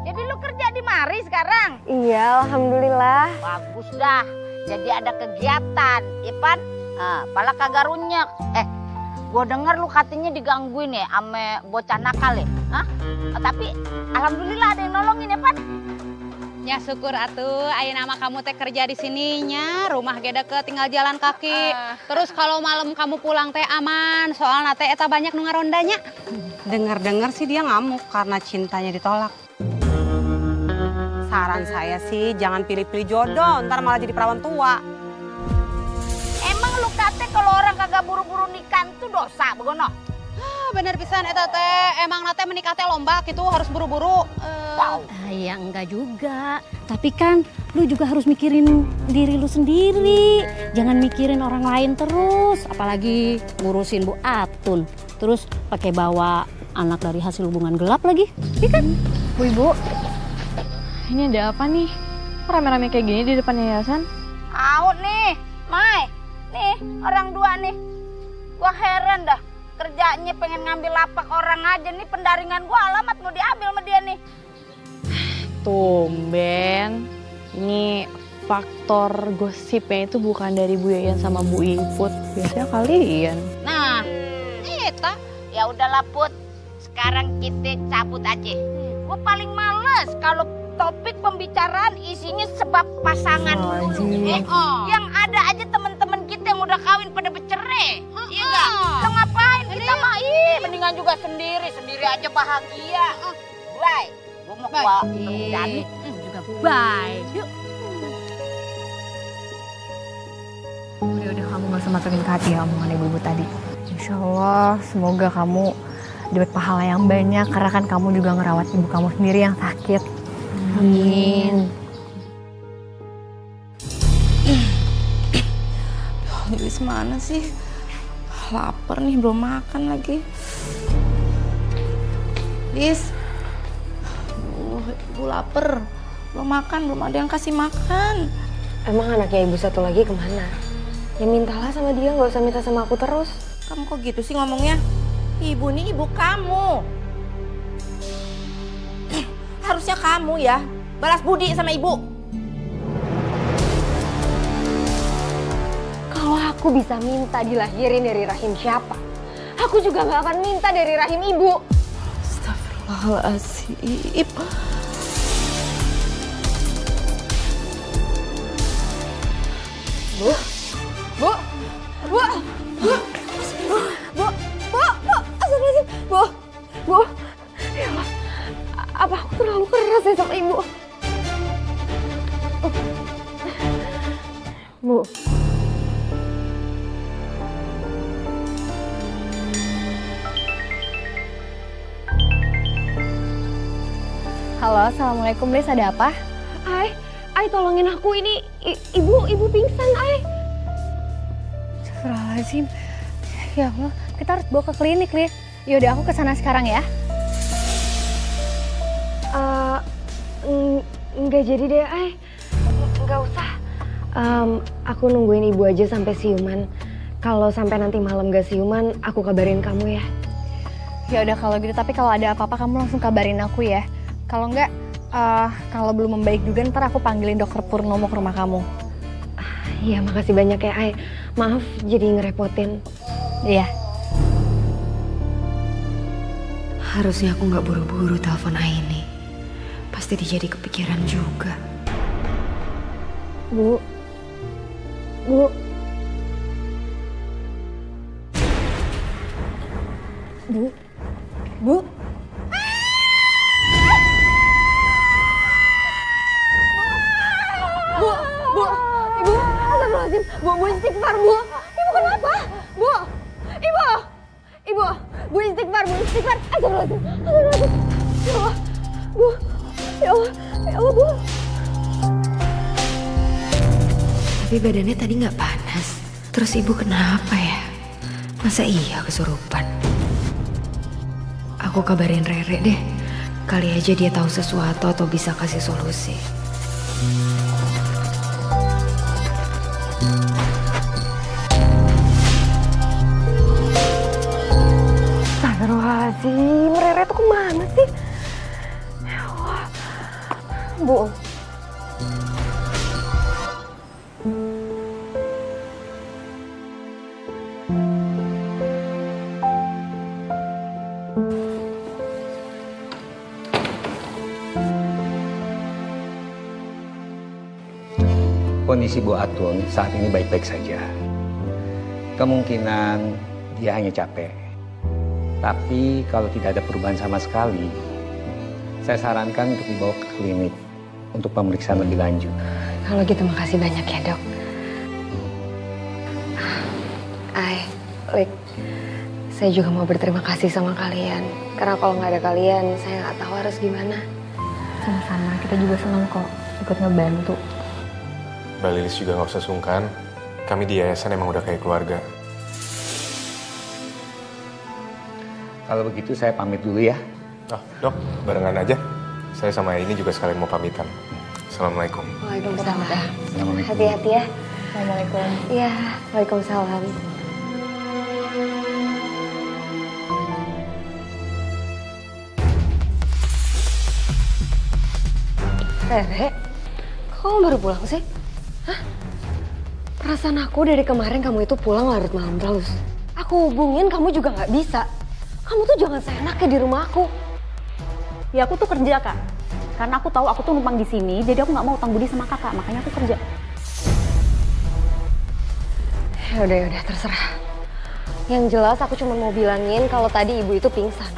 jadi lu kerja di mari sekarang? Iya, alhamdulillah. Bagus dah, jadi ada kegiatan, Ipan. Pala kagak runyek. Gue denger lu katanya digangguin ya ame bocah nakal ya? Tapi alhamdulillah ada yang nolongin ya, Pan? Ya syukur atuh, aya nama kamu teh kerja di sininya, rumah ge deket tinggal jalan kaki. Terus kalau malam kamu pulang teh aman, soalnya teh eta banyak nu ngarondanya. Dengar-dengar sih dia ngamuk karena cintanya ditolak. Saran saya sih jangan pilih-pilih jodoh, ntar malah jadi perawan tua. Emang lu kate kalau orang kagak buru-buru nikah itu dosa, begono? Bener pisan eta teh, emang nate menikah teh lomba gitu harus buru-buru. Ya enggak juga, tapi kan lu juga harus mikirin diri lu sendiri. Jangan mikirin orang lain terus, apalagi ngurusin Bu Atun. Terus pakai bawa anak dari hasil hubungan gelap lagi, iya kan? Bu Ibu, ini ada apa nih? Kok rame-rame kayak gini di depan yayasan? Out nih, Mai. Nih, orang dua nih. Gua heran dah. Kerjanya pengen ngambil lapak orang aja nih, pendaringan gua alamat mau diambil sama dia nih. Tumben. Ini faktor gosipnya itu bukan dari Bu Yayan sama Bu Iput. Biasanya kalian. Nah, eta ya udahlah Put. Sekarang kita cabut aja. Gue paling males kalau topik pembicaraan isinya sebab pasangan. Yang ada aja teman-teman kita yang udah kawin pada bercerai. Iya enggak? Lo ngapain kita mah? Mendingan juga sendiri aja bahagia. Bye. Gue mau kuah jadi juga bye. Yuk. Udah kamu gak usah masukin ke hati ya omongan ibu tadi. Insya Allah semoga kamu dapat pahala yang banyak karena kan kamu juga ngerawat ibu kamu sendiri yang sakit. Amin. Lilis mana sih? Lapar nih, belum makan lagi. Lis, ibu lapar. Belum makan, belum ada yang kasih makan. Emang anaknya ibu satu lagi kemana? Ya mintalah sama dia, nggak usah minta sama aku terus. Kamu kok gitu sih ngomongnya? Ibu ini ibu kamu. Harusnya kamu ya balas budi sama ibu. Kalau aku bisa minta dilahirin dari rahim siapa, aku juga nggak akan minta dari rahim ibu. Astagfirullahaladzim. Bu, Bu, Bu, Bu, Bu, Bu, astagfirullahaladzim, Bu, Bu, ya Allah, apa aku terlalu keras ya sama ibu? Bu. Halo, assalamualaikum Liz, ada apa? Ay tolongin aku, ini ibu pingsan, Ay. Astagfirullahaladzim. Ya Allah, kita harus bawa ke klinik, Liz. Yaudah, aku kesana sekarang ya. Nggak jadi deh, Ay. Nggak usah. Aku nungguin ibu aja sampai siuman. Kalau sampai nanti malam gak siuman, aku kabarin kamu ya. Ya udah kalau gitu, tapi kalau ada apa-apa kamu langsung kabarin aku ya. Kalau enggak, kalau belum membaik juga ntar aku panggilin dokter Purnomo ke rumah kamu. Iya, makasih banyak ya, Ay. Maaf jadi ngerepotin. Iya. Harusnya aku nggak buru-buru telepon Aini. Pasti dia jadi kepikiran juga. Bu. Bu. Bu. Bu. Bu, Bu, Ibu, astagfirullahaladzim, Bu istighfar, Bu. Ibu kenapa? Bu, Bu istighfar, astagfirullahaladzim, ya Allah, Bu, ya Allah, Bu. Tapi badannya tadi nggak panas, terus Ibu kenapa ya? Masa iya kesurupan? Aku kabarin Rere deh, kali aja dia tahu sesuatu atau bisa kasih solusi. Astagfirullahaladzim, Rere tuh kemana sih? Ya Allah. Bu. Kondisi Bu Atun saat ini baik-baik saja. Kemungkinan dia hanya capek. Tapi kalau tidak ada perubahan sama sekali, saya sarankan untuk dibawa ke klinik untuk pemeriksaan lebih lanjut. Kalau gitu makasih banyak ya, Dok. Lik, saya juga mau berterima kasih sama kalian. Karena kalau nggak ada kalian, saya nggak tahu harus gimana. Sama-sama, kita juga senang kok ikut ngebantu. Mbak Lilis juga nggak usah sungkan. Kami di yayasan emang udah kayak keluarga. Kalau begitu saya pamit dulu ya. Oh, Dok, barengan aja. Saya sama ini juga sekalian mau pamitan. Assalamualaikum. Waalaikumsalam. Assalamualaikum. Hati-hati ya. Assalamualaikum. Iya, waalaikumsalam. Rere, kok kamu baru pulang sih? Hah? Perasaan aku dari kemarin kamu itu pulang larut malam terus. Aku hubungin kamu juga nggak bisa. Kamu tuh jangan seenaknya di rumah aku. Ya aku tuh kerja kak, karena aku tahu aku tuh numpang di sini, jadi aku nggak mau utang budi sama kakak, makanya aku kerja. Ya udah terserah. Yang jelas aku cuma mau bilangin kalau tadi ibu itu pingsan.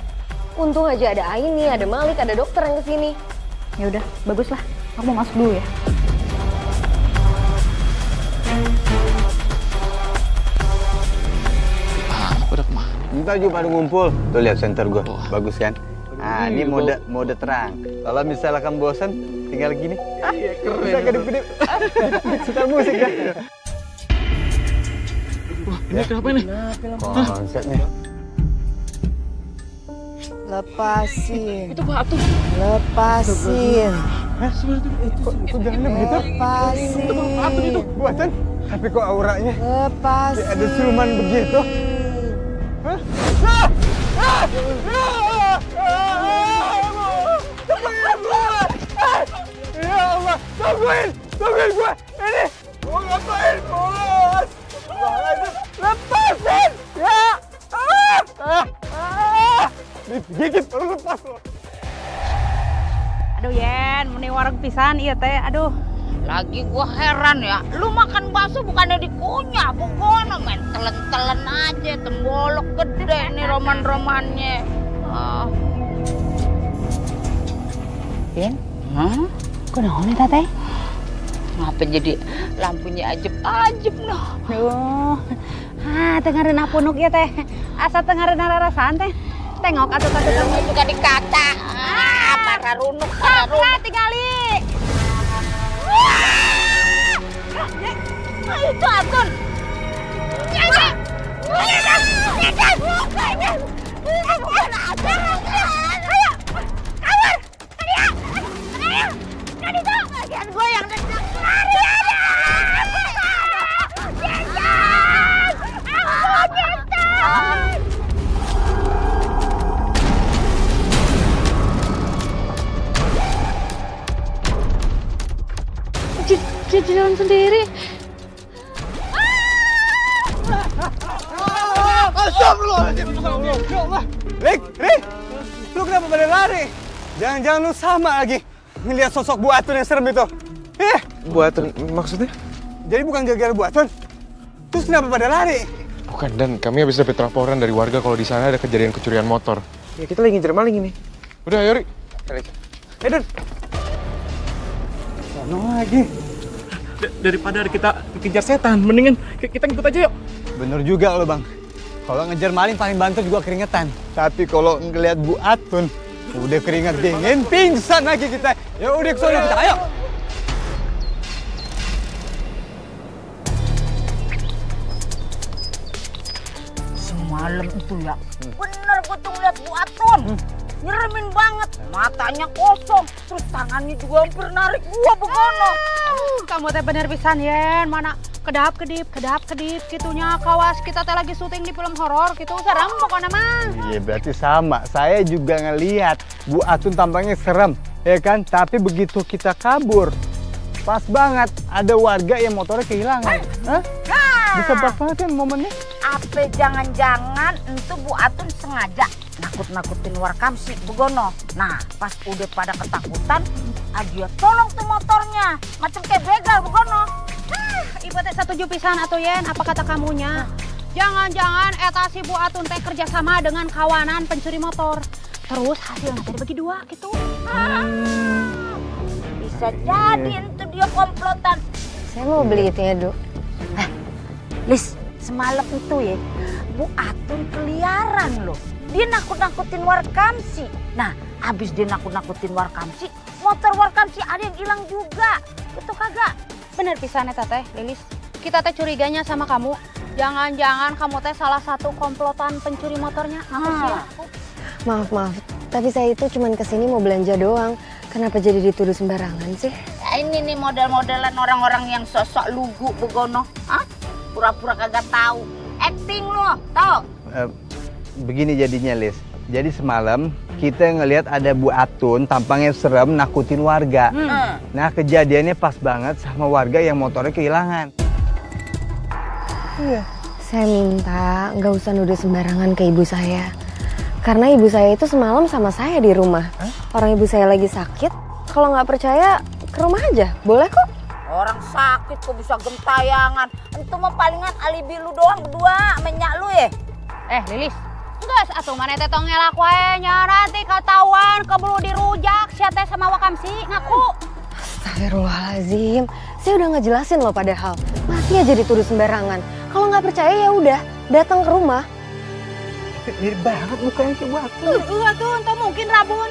Untung aja ada Aini, ada Malik, ada dokter yang kesini. Ya udah, bagus lah. Aku mau masuk dulu ya. Udah kemana? Entar juga pada ngumpul. Tuh lihat center gua, bagus kan? Ah, ini mode terang. Kalau misalnya kamu bosan, tinggal gini. Iya, keren. Bisa kedip-kedip. Suka musik dah. Wah, ini kenapa ini? Konsepnya. Lepasin. Itu batu. Lepasin. Hah? Kok jalannya begitu? Lepasin. Itu batu itu buatan. Tapi kok auranya? Lepasin. Ada siluman begitu. Hah? Ya Allah, tungguin gua. Ini mau ngapain, bos? Lepasin! Ya! Digigit, lepas lo. Aduh Yen, meni warung pisan iya teh, aduh. Lagi gua heran ya, lu makan bakso bukannya dikunyah, pokoknya main telen-telen aja, tembolok gede nih roman-romannya. Yen? Hah? Kok naon eta teh? Ngapa jadi lampunya ajeb-ajeb noh? Duh. Tengareun apunuk ya teh. Asa tengareun rarasan teh. Tengok atuh kamu juga dikata. Para runuk. Tinggali. Itu Atun. Gue yang dendam. Jalan sendiri. Astagfirullahaladzim. Ya Allah. Rik, lu kenapa pada lari? Jangan-jangan lu sama lagi ngeliat sosok Bu Atun yang serem itu. Bu Atun maksudnya? Jadi bukan gara-gara Bu Atun? Terus kenapa pada lari? Bukan, Dan. Kami habis dapat laporan dari warga kalau di sana ada kejadian kecurian motor. Ya kita lagi ngejar maling ini. Udah, ayo, Rik. Dan. Sono lagi. Daripada kita dikejar setan, mendingan kita ngikut aja yuk. Bener juga lo bang. Kalau ngejar maling paling banter juga keringetan. Tapi kalau ngeliat Bu Atun, udah keringet dingin, pingsan lagi kita. Ya udah ke sana kita, ayo. Semalam itu ya, bener gue tuh ngeliat Bu Atun. Nyeremin banget, matanya kosong, terus tangannya juga hampir narik gua begono. Kamu teh bener pisan Yen, mana kedap-kedip gitunya. Kawas kita teh lagi syuting di film horor gitu, serem pokoknya mah. Iya berarti sama, saya juga ngeliat Bu Atun tampaknya serem, ya kan? Tapi begitu kita kabur, pas banget ada warga yang motornya kehilangan. Hah? Bisa pas banget kan momennya? Apa jangan-jangan itu Bu Atun sengaja nakut-nakutin Warkamsi begono. Nah, pas udah pada ketakutan, dia tolong tuh motornya, macam kayak begal begono. Ibu teh setuju pisan atuh Yen, apa kata kamunya? Jangan-jangan eta si Bu Atun teh kerjasama dengan kawanan pencuri motor. Terus hasilnya tadi bagi dua gitu. Bisa jadi itu dia komplotan. Saya mau beli itu ya, Dok. Lis, semalam itu ya, Bu Atun keliaran loh. Dia nakut-nakutin Warkamsi. Nah, abis dia nakut-nakutin Warkamsi, motor Warkamsi ada yang hilang juga. Betul kagak? Bener pisan eta teh, Lilis. Kita teh curiganya sama kamu. Jangan-jangan kamu teh salah satu komplotan pencuri motornya. Maaf. Tapi saya itu cuma kesini mau belanja doang. Kenapa jadi dituduh sembarangan sih? Ya, ini nih model-modelan orang-orang yang sosok lugu begono. Hah? Pura-pura kagak tahu. Acting lo, tau? Begini jadinya, Lis. Jadi semalam kita ngelihat ada Bu Atun tampangnya serem nakutin warga. Nah kejadiannya pas banget sama warga yang motornya kehilangan. Saya minta nggak usah nuduh sembarangan ke ibu saya. Karena ibu saya itu semalam sama saya di rumah. Orang ibu saya lagi sakit. Kalau nggak percaya ke rumah aja, boleh kok. Orang sakit kok bisa gentayangan. Itu mah palingan alibi lu doang berdua, menyak lu ya. Lilis, enggak atuh mana teh tong ngelak wae nya nanti ketahuan keburu dirujak sia teh sama Wakamsi ngaku. Astagfirullahaladzim, saya udah ngejelasin loh padahal. Masih aja dituduh sembarangan. Kalau nggak percaya ya udah, datang ke rumah. Mirip banget mukanya kayak Bu Atun. Tuh, entah mungkin Rabun.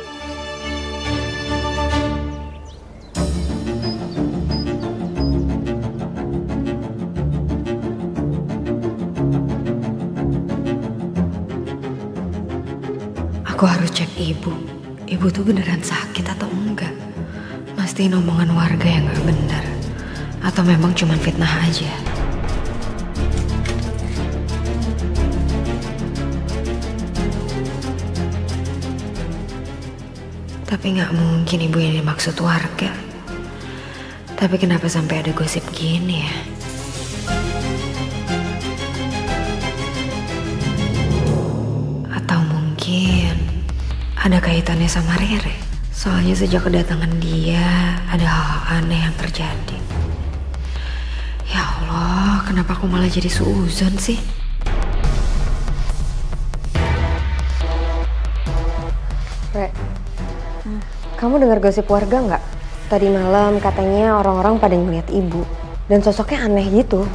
Aku harus cek ibu. Ibu tuh beneran sakit atau enggak? Mastiin omongan warga yang gak benar. Atau memang cuma fitnah aja? Tapi gak mungkin ibu yang dimaksud warga. Tapi kenapa sampai ada gosip gini ya? Atau mungkin ada kaitannya sama Rere. Soalnya sejak kedatangan dia, ada hal-hal aneh yang terjadi. Ya Allah, kenapa aku malah jadi suuzon sih? Re, kamu dengar gosip warga nggak? Tadi malam katanya orang-orang pada ngeliat ibu. Dan sosoknya aneh gitu.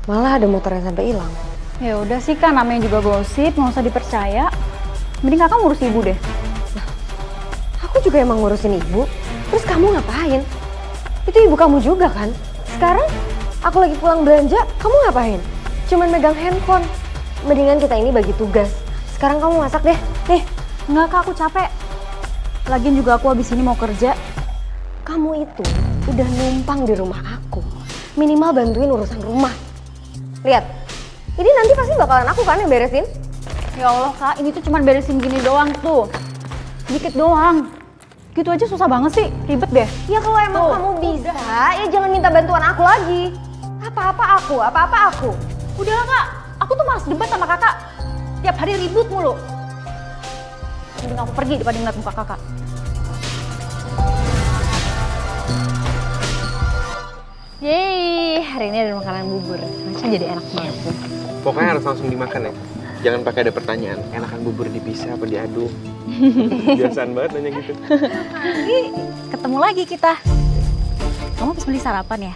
Malah ada motor yang sampai hilang. Ya udah sih kan, namanya juga gosip, nggak usah dipercaya. Mending kakak ngurus ibu deh. Aku juga emang ngurusin ibu. Terus kamu ngapain? Itu ibu kamu juga kan? Sekarang aku lagi pulang belanja, kamu ngapain? Cuman megang handphone. Mendingan kita ini bagi tugas. Sekarang kamu masak deh. Nih. Enggak kak, aku capek. Lagian juga aku habis ini mau kerja. Kamu itu udah numpang di rumah aku. Minimal bantuin urusan rumah. Lihat, ini nanti pasti bakalan aku kan yang beresin. Ya Allah kak, ini tuh cuma beresin gini doang tuh. Dikit doang. Gitu aja susah banget sih, ribet deh. Ya kalau emang kamu bisa, ya jangan minta bantuan aku lagi. Apa-apa aku. Udahlah kak, aku tuh malas debat sama kakak. Tiap hari ribut mulu. Mending aku pergi daripada ngeliat muka kakak. Yeay, hari ini ada makanan bubur. Macam jadi enak banget. Pokoknya harus langsung dimakan ya. Jangan pakai ada pertanyaan, enakan bubur dipisah apa diaduk? Biasaan banget nanya gitu. Ketemu lagi kita. Kamu habis beli sarapan ya?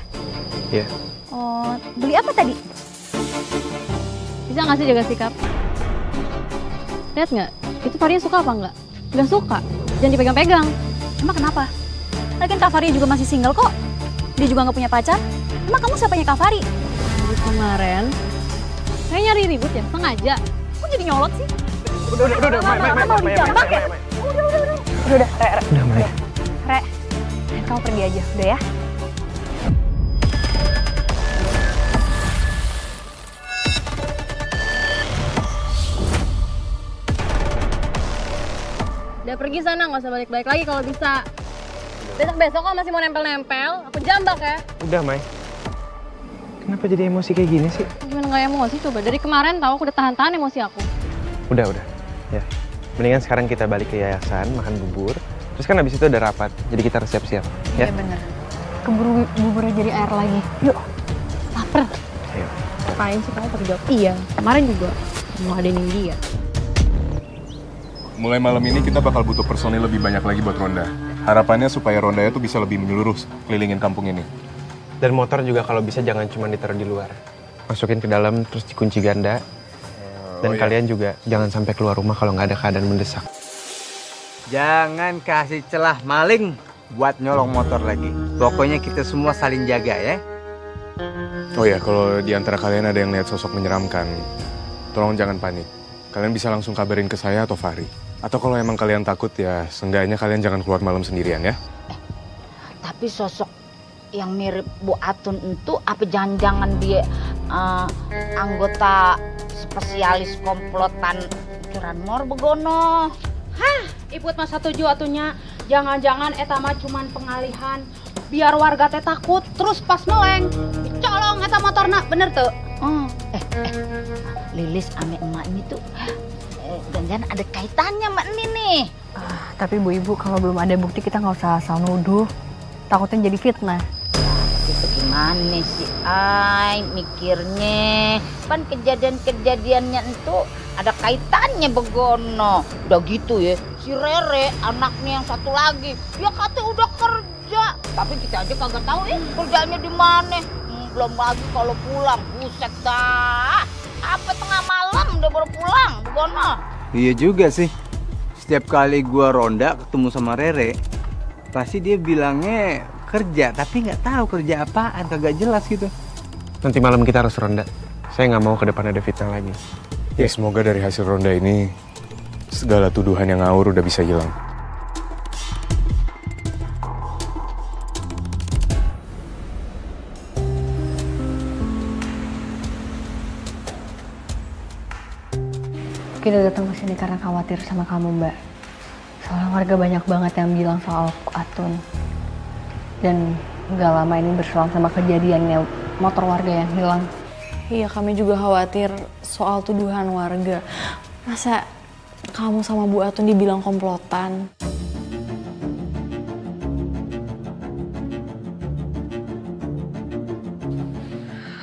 Iya. Oh, beli apa tadi? Bisa nggak sih jaga sikap? Lihat nggak? Itu Faria suka apa nggak? Nggak suka. Jangan dipegang-pegang. Emang kenapa? Lagian Kak Fari juga masih single kok. Dia juga nggak punya pacar. Emang kamu siapanya Kak Fari? Jadi kemarin, saya nyari ribut ya, sengaja. Kok jadi nyolot sih? Udah, Mai. Udah, Re, kamu pergi aja, udah ya? Udah pergi sana, nggak usah balik-balik lagi kalau bisa. Besok-besok kok masih mau nempel-nempel, aku jambak ya. Udah, Mai. Kenapa jadi emosi kayak gini sih? Gimana nggak emosi coba? Dari kemarin tahu aku udah tahan-tahan emosi aku. Udah. Ya. Mendingan sekarang kita balik ke yayasan, makan bubur. Terus kan abis itu ada rapat, jadi kita harus siap-siap. Ya? Iya bener. Keburu buburnya jadi air lagi. Yuk, lapar. Ayo. Ngapain sih kamu pergi jawab? Iya, kemarin juga mau adenin dia. Mulai malam ini kita bakal butuh personil lebih banyak lagi buat ronda. Harapannya supaya rondanya tuh bisa lebih menyeluruh kelilingin kampung ini. Dan motor juga kalau bisa jangan cuma ditaruh di luar. Masukin ke dalam terus dikunci ganda. Dan kalian juga jangan sampai keluar rumah kalau nggak ada keadaan mendesak. Jangan kasih celah maling buat nyolong motor lagi. Pokoknya kita semua saling jaga ya. Oh ya, kalau di antara kalian ada yang lihat sosok menyeramkan, tolong jangan panik. Kalian bisa langsung kabarin ke saya atau Fahri. Atau kalau emang kalian takut ya, seenggaknya kalian jangan keluar malam sendirian ya. Tapi sosok yang mirip Bu Atun itu apa jangan-jangan dia anggota spesialis komplotan curanmor begono? Hah? Iput mah setuju atunya. Jangan-jangan eta mah cuman pengalihan biar warga teh takut terus pas meleng colong eta motorna, bener tuh? Lilis ame emak ini tuh jangan ada kaitannya sama ini nih. Tapi Bu Ibu, kalau belum ada bukti kita nggak usah asal nuduh. Takutnya jadi fitnah. Itu gimana sih Ai mikirnya? Kan kejadian-kejadiannya itu ada kaitannya begono. Udah gitu ya, si Rere anaknya yang satu lagi, dia kata udah kerja. Tapi kita aja kagak tahu kerjanya di mana. Belum lagi kalau pulang, buset dah. Apa tengah malam udah baru pulang, begono. Iya juga sih. Setiap kali gua ronda ketemu sama Rere, pasti dia bilangnya kerja, tapi nggak tahu kerja apaan, kagak jelas gitu. Nanti malam kita harus ronda. Saya nggak mau ke depan ada fitnah lagi. Ya semoga dari hasil ronda ini segala tuduhan yang ngawur udah bisa hilang. Kita datang ke sini karena khawatir sama kamu, Mbak. Soalnya warga banyak banget yang bilang soal Atun. Dan gak lama ini berselang sama kejadiannya motor warga yang hilang. Iya, kami juga khawatir soal tuduhan warga. Masa kamu sama Bu Atun dibilang komplotan?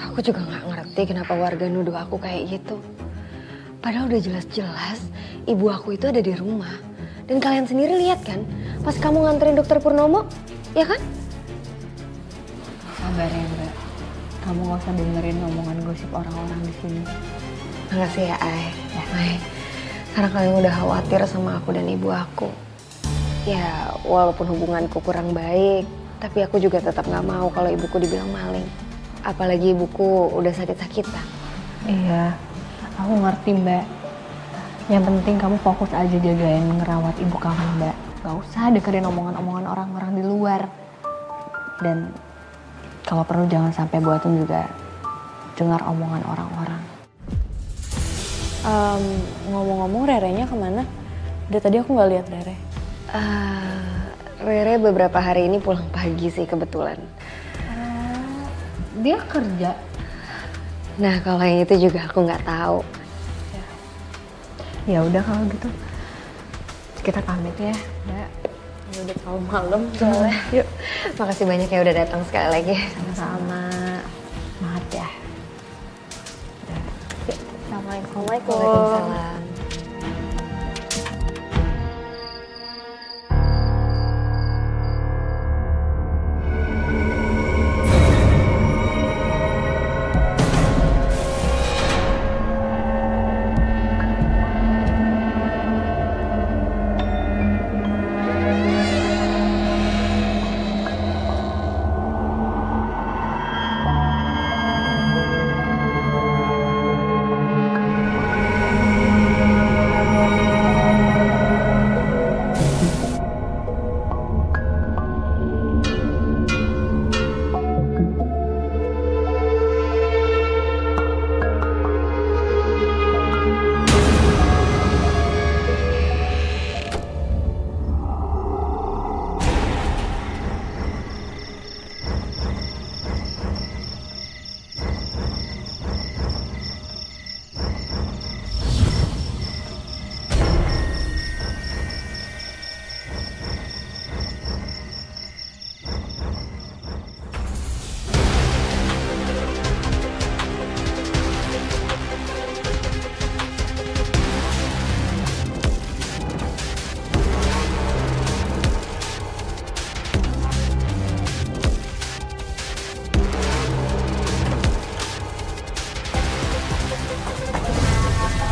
Aku juga nggak ngerti kenapa warga nuduh aku kayak gitu. Padahal udah jelas-jelas ibu aku itu ada di rumah. Dan kalian sendiri lihat kan, pas kamu nganterin dokter Purnomo, ya kan? Sabar ya, Mbak. Kamu gak usah dengerin omongan gosip orang-orang di sini. Makasih ya, Ai. Karena kalian udah khawatir sama aku dan ibu aku. Ya, walaupun hubunganku kurang baik, tapi aku juga tetap gak mau kalau ibuku dibilang maling. Apalagi ibuku udah sakit-sakitan. Iya, aku ngerti, Mbak. Yang penting kamu fokus aja jagain ngerawat ibu kamu, Mbak. Gak usah dengerin omongan-omongan orang-orang di luar. Dan kalau perlu jangan sampai Bu Atun juga dengar omongan orang-orang. Ngomong-ngomong, Rerenya kemana? Dari tadi aku nggak lihat Rere. Rere beberapa hari ini pulang pagi sih kebetulan. Dia kerja. Nah kalau yang itu juga aku nggak tahu. Ya udah kalau gitu kita pamit ya, Mbak. Udah terlalu malam soalnya. Yuk, makasih banyak ya udah datang sekali lagi. Sama-sama. Semangat ya. Assalamualaikum. Waalaikumsalam.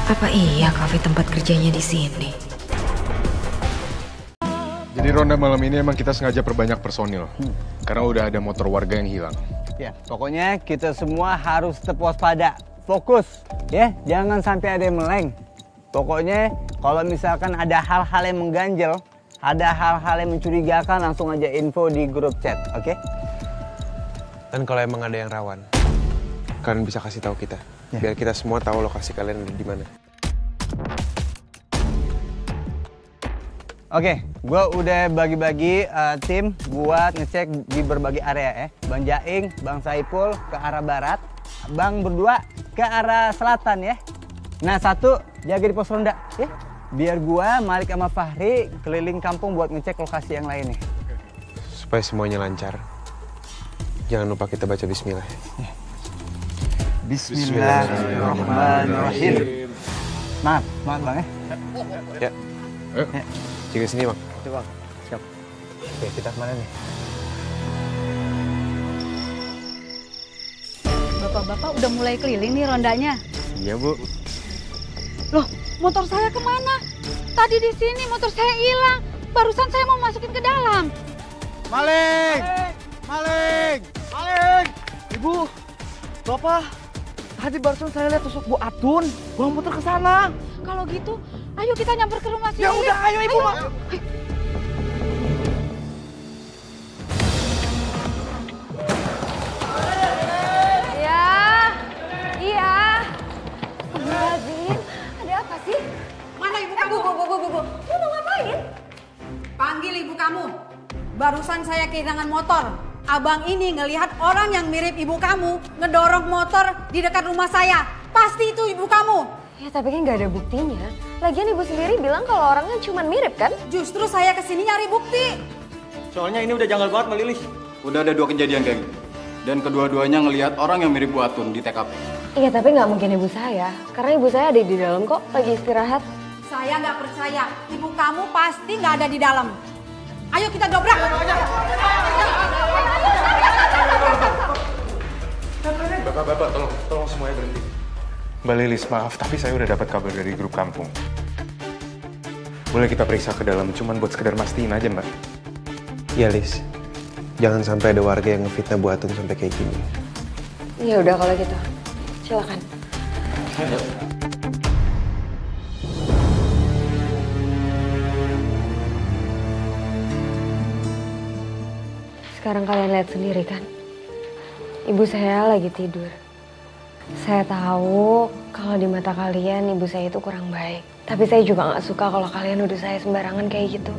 Apa iya kafe tempat kerjanya di sini? Jadi ronda malam ini emang kita sengaja perbanyak personil. Karena udah ada motor warga yang hilang. Ya, pokoknya kita semua harus tetap waspada. Fokus, ya. Jangan sampai ada yang meleng. Pokoknya kalau misalkan ada hal-hal yang mengganjal, ada hal-hal yang mencurigakan, langsung aja info di grup chat, oke? Dan kalau emang ada yang rawan, kalian bisa kasih tahu kita. Biar kita semua tahu lokasi kalian di mana. Oke, gua udah bagi-bagi tim buat ngecek di berbagai area ya. Bang Jaing, Bang Saipul ke arah barat, Bang berdua ke arah selatan ya. Nah, satu jaga di pos ronda ya. Biar gua, Malik sama Fahri keliling kampung buat ngecek lokasi yang lainnya. Supaya semuanya lancar, jangan lupa kita baca bismillah. Bismillahirrahmanirrahim. Maaf Bang ya. Ya. Ya. Jaga sini Bang. Oke Bang, siap. Oke, kita kemana nih? Bapak-bapak udah mulai keliling nih rondanya. Iya Bu. Loh, motor saya kemana? Tadi di sini motor saya hilang. Barusan saya mau masukin ke dalam. Malik! Malik! Malik! Ibu, Bapak, tadi barusan saya lihat tusuk Bu Atun, bawa motor ke sana. Kalau gitu, ayo kita nyamper ke rumah sini. Ya udah, ayo Ibu. Ayo. Iya. Astagfirullahaladzim, ada apa sih? Mana ibu kamu? Bu, lu mau ngapain? Panggil ibu kamu. Barusan saya kehilangan motor. Abang ini ngelihat orang yang mirip ibu kamu ngedorong motor di dekat rumah saya. Pasti itu ibu kamu. Ya tapi kan nggak ada buktinya. Lagian ibu sendiri bilang kalau orangnya cuma mirip kan? Justru saya kesini nyari bukti. Soalnya ini udah janggal banget Mbak Lilis. Udah ada 2 kejadian kayak gitu. Dan kedua-duanya ngelihat orang yang mirip Bu Atun di TKP. Iya tapi nggak mungkin ibu saya. Karena ibu saya ada di dalam kok, lagi istirahat. Saya nggak percaya. Ibu kamu pasti nggak ada di dalam. Ayo kita dobrak. Bapak, tolong semuanya berhenti. Mbak Lilis, maaf, tapi saya udah dapat kabar dari grup kampung. Boleh kita periksa ke dalam, cuman buat sekedar mastiin aja, Mbak. Iya, Lis. Jangan sampai ada warga yang ngefitnah Bu Atun sampai kayak gini. Ya udah kalau gitu, silakan. Ayo. Sekarang kalian lihat sendiri kan, ibu saya lagi tidur. Saya tahu kalau di mata kalian ibu saya itu kurang baik. Tapi saya juga nggak suka kalau kalian nuduh saya sembarangan kayak gitu.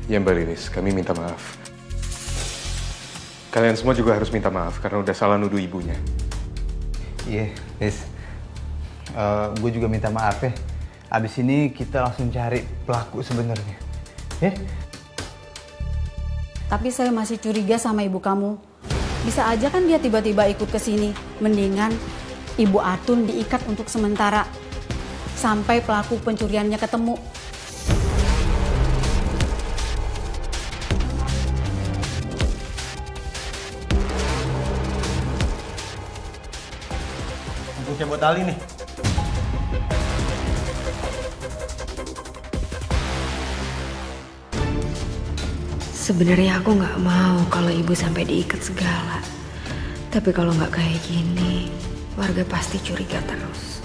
Ya Mbak Lilis, kami minta maaf. Kalian semua juga harus minta maaf karena udah salah nuduh ibunya. Iya, Liz. Gue juga minta maaf ya. Abis ini kita langsung cari pelaku sebenarnya. Ya? Tapi saya masih curiga sama ibu kamu. Bisa aja kan dia tiba-tiba ikut ke sini. Mendingan Ibu Atun diikat untuk sementara. Sampai pelaku pencuriannya ketemu. Untuk buat tali nih. Sebenarnya aku nggak mau kalau ibu sampai diikat segala. Tapi kalau nggak kayak gini, warga pasti curiga terus.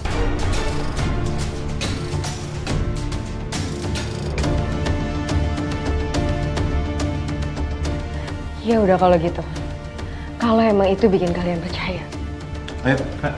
Ya udah kalau gitu. Kalau emang itu bikin kalian percaya. Ayo, Kak.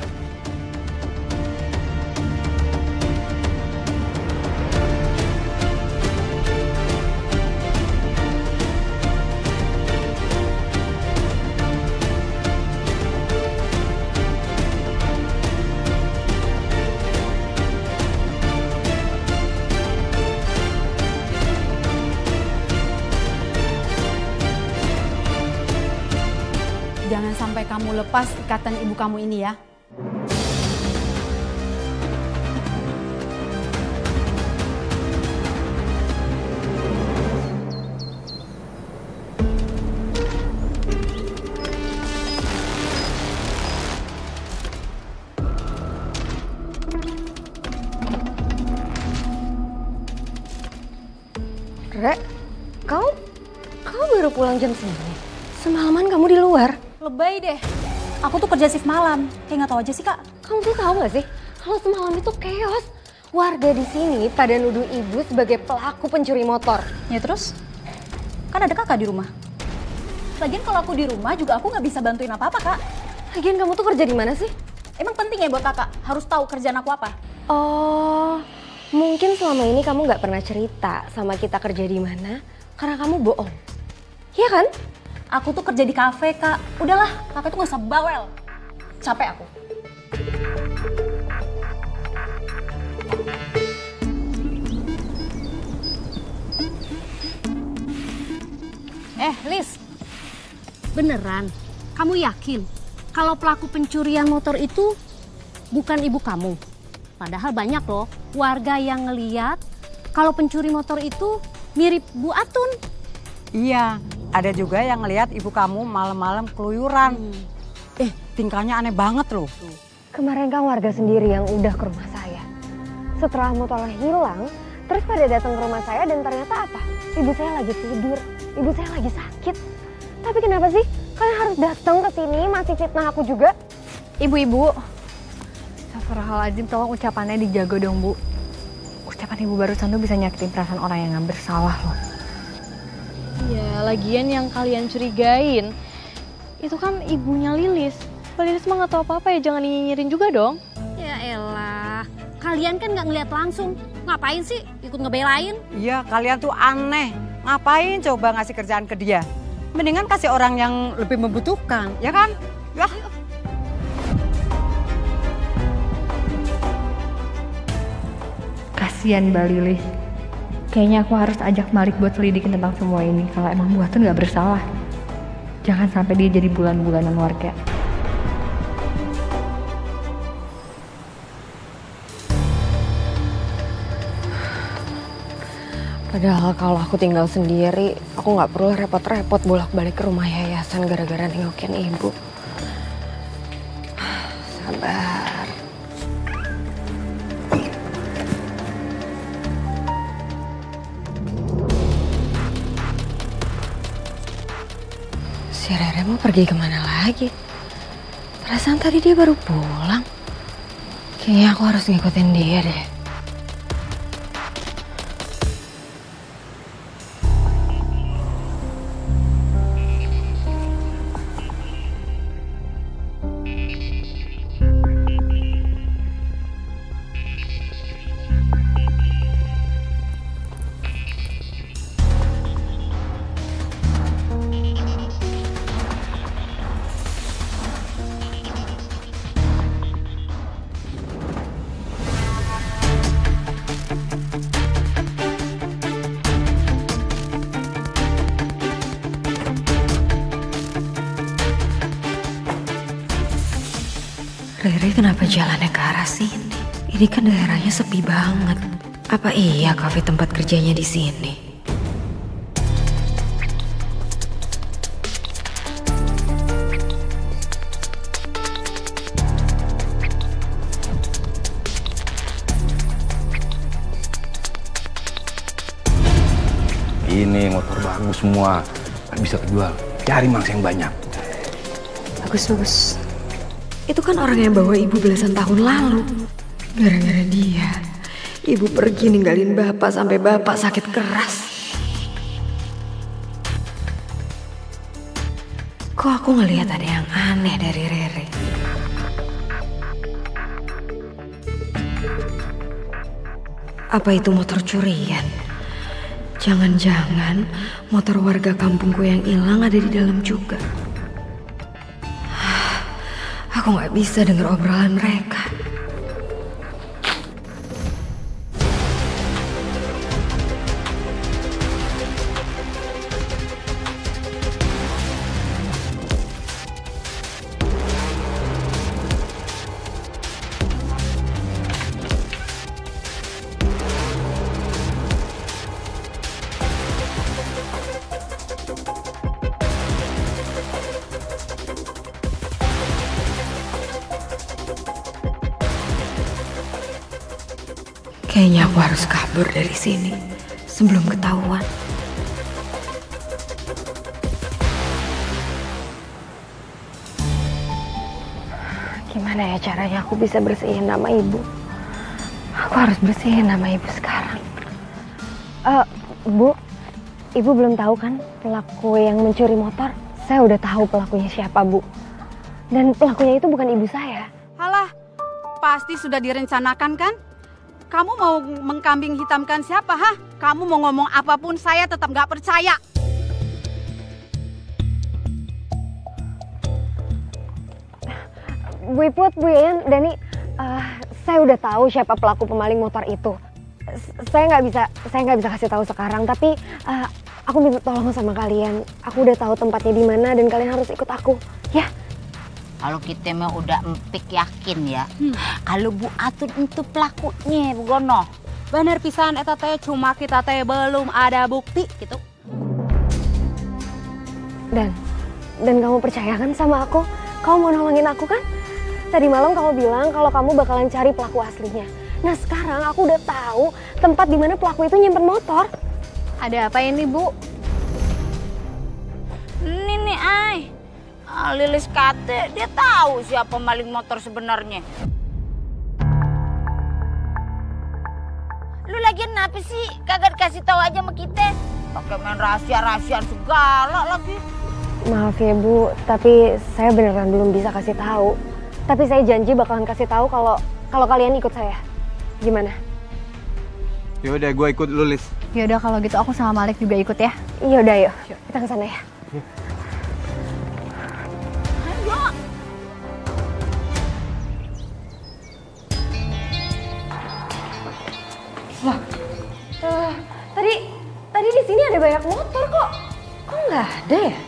Jangan sampai kamu lepas ikatan ibu kamu ini ya. Rek, kau baru pulang jam 9. Semalaman kamu di luar. Lebay deh. Aku tuh kerja shift malam. Kayak nggak tahu aja sih Kak. Kamu tuh tahu nggak sih? Kalau semalam itu chaos. Warga di sini pada nuduh ibu sebagai pelaku pencuri motor. Ya terus? Kan ada kakak di rumah. Lagian kalau aku di rumah juga aku nggak bisa bantuin apa-apa Kak. Lagian kamu tuh kerja di mana sih? Emang penting ya buat kakak? Harus tahu kerjaan aku apa? Oh, mungkin selama ini kamu nggak pernah cerita sama kita kerja di mana karena kamu bohong. Iya kan? Aku tuh kerja di kafe, Kak. Udahlah, Kakak tuh gak usah bawel. Capek aku. Lis, beneran? Kamu yakin kalau pelaku pencurian motor itu bukan ibu kamu? Padahal banyak loh warga yang ngeliat kalau pencuri motor itu mirip Bu Atun. Iya, ada juga yang ngelihat ibu kamu malam-malam keluyuran. Tingkahnya aneh banget loh. Kemarin kan warga sendiri yang udah ke rumah saya. Setelah motornya hilang, terus pada datang ke rumah saya dan ternyata apa? Ibu saya lagi tidur, ibu saya lagi sakit. Tapi kenapa sih kalian harus datang ke sini masih fitnah aku juga? Ibu-ibu, astagfirullahaladzim, tolong ucapannya dijaga dong, Bu. Ucapan ibu barusan tuh bisa nyakitin perasaan orang yang gak bersalah loh. Ya, lagian yang kalian curigain itu kan ibunya Lilis. Mbak Lilis mah gak tau apa-apa ya, jangan nyinyirin juga dong. Ya elah, kalian kan gak ngeliat langsung. Ngapain sih ikut ngebelain? Iya, kalian tuh aneh. Ngapain coba ngasih kerjaan ke dia? Mendingan kasih orang yang lebih membutuhkan, ya kan? Ya. Kasian Mbak Lilis. Kayaknya aku harus ajak Malik buat selidikin tentang semua ini. Kalau emang Bu Atun gak bersalah. Jangan sampai dia jadi bulan-bulanan warga. Padahal kalau aku tinggal sendiri, aku nggak perlu repot-repot bolak-balik ke rumah yayasan gara-gara nengokin ibu. Sabar. Si Rere mau pergi kemana lagi? Perasaan tadi dia baru pulang. Kayaknya aku harus ngikutin dia deh. Riri kenapa jalannya ke arah sini? Ini kan daerahnya sepi banget. Apa iya kafe tempat kerjanya di sini? Ini motor bagus semua, bisa kejual. Cari mangsa yang banyak. Bagus. Itu kan orang yang bawa ibu belasan tahun lalu. Gara-gara dia, ibu pergi ninggalin bapak sampai bapak sakit keras. Kok aku ngelihat ada yang aneh dari Rere? Apa itu motor curian? Jangan-jangan motor warga kampungku yang hilang ada di dalam juga. Aku nggak bisa dengar obrolan mereka. Kayaknya aku harus kabur dari sini sebelum ketahuan. Gimana ya caranya aku bisa bersihin nama ibu? Aku harus bersihin nama ibu sekarang. Bu, ibu belum tahu kan pelaku yang mencuri motor? Saya udah tahu pelakunya siapa, Bu. Dan pelakunya itu bukan ibu saya. Halah, pasti sudah direncanakan kan? Kamu mau mengkambing hitamkan siapa, ha? Kamu mau ngomong apapun saya tetap nggak percaya. Bu Iput, Bu Yayan, Dani, saya udah tahu siapa pelaku pemaling motor itu. Saya nggak bisa kasih tahu sekarang, tapi aku minta tolong sama kalian. Aku udah tahu tempatnya di mana dan kalian harus ikut aku, ya. Kalau kita mah udah empik yakin ya, kalau Bu Atun itu pelakunya, Bu Gono. Bener pisan eta teh, cuma kita teh belum ada bukti gitu. Dan kamu percaya kan sama aku? Kamu mau nolongin aku kan? Tadi malam kamu bilang kalau kamu bakalan cari pelaku aslinya. Nah sekarang aku udah tahu tempat di mana pelaku itu nyimpen motor. Ada apa ini, Bu? Ini nih, Lilis kate, dia tahu siapa maling motor sebenarnya. Lu lagian kenapa sih? Kagak dikasih tahu aja sama kita. Pakai main rahasia-rahasiaan segala lagi. Maaf ya Bu, tapi saya beneran belum bisa kasih tahu. Tapi saya janji bakalan kasih tahu kalau kalian ikut saya. Gimana? Yaudah, gue ikut lu, Lis. Yaudah kalau gitu aku sama Malik juga ikut ya. Yaudah yuk, kita ke sana ya. Ayo. Wah, tadi di sini ada banyak motor kok. Kok nggak ada ya?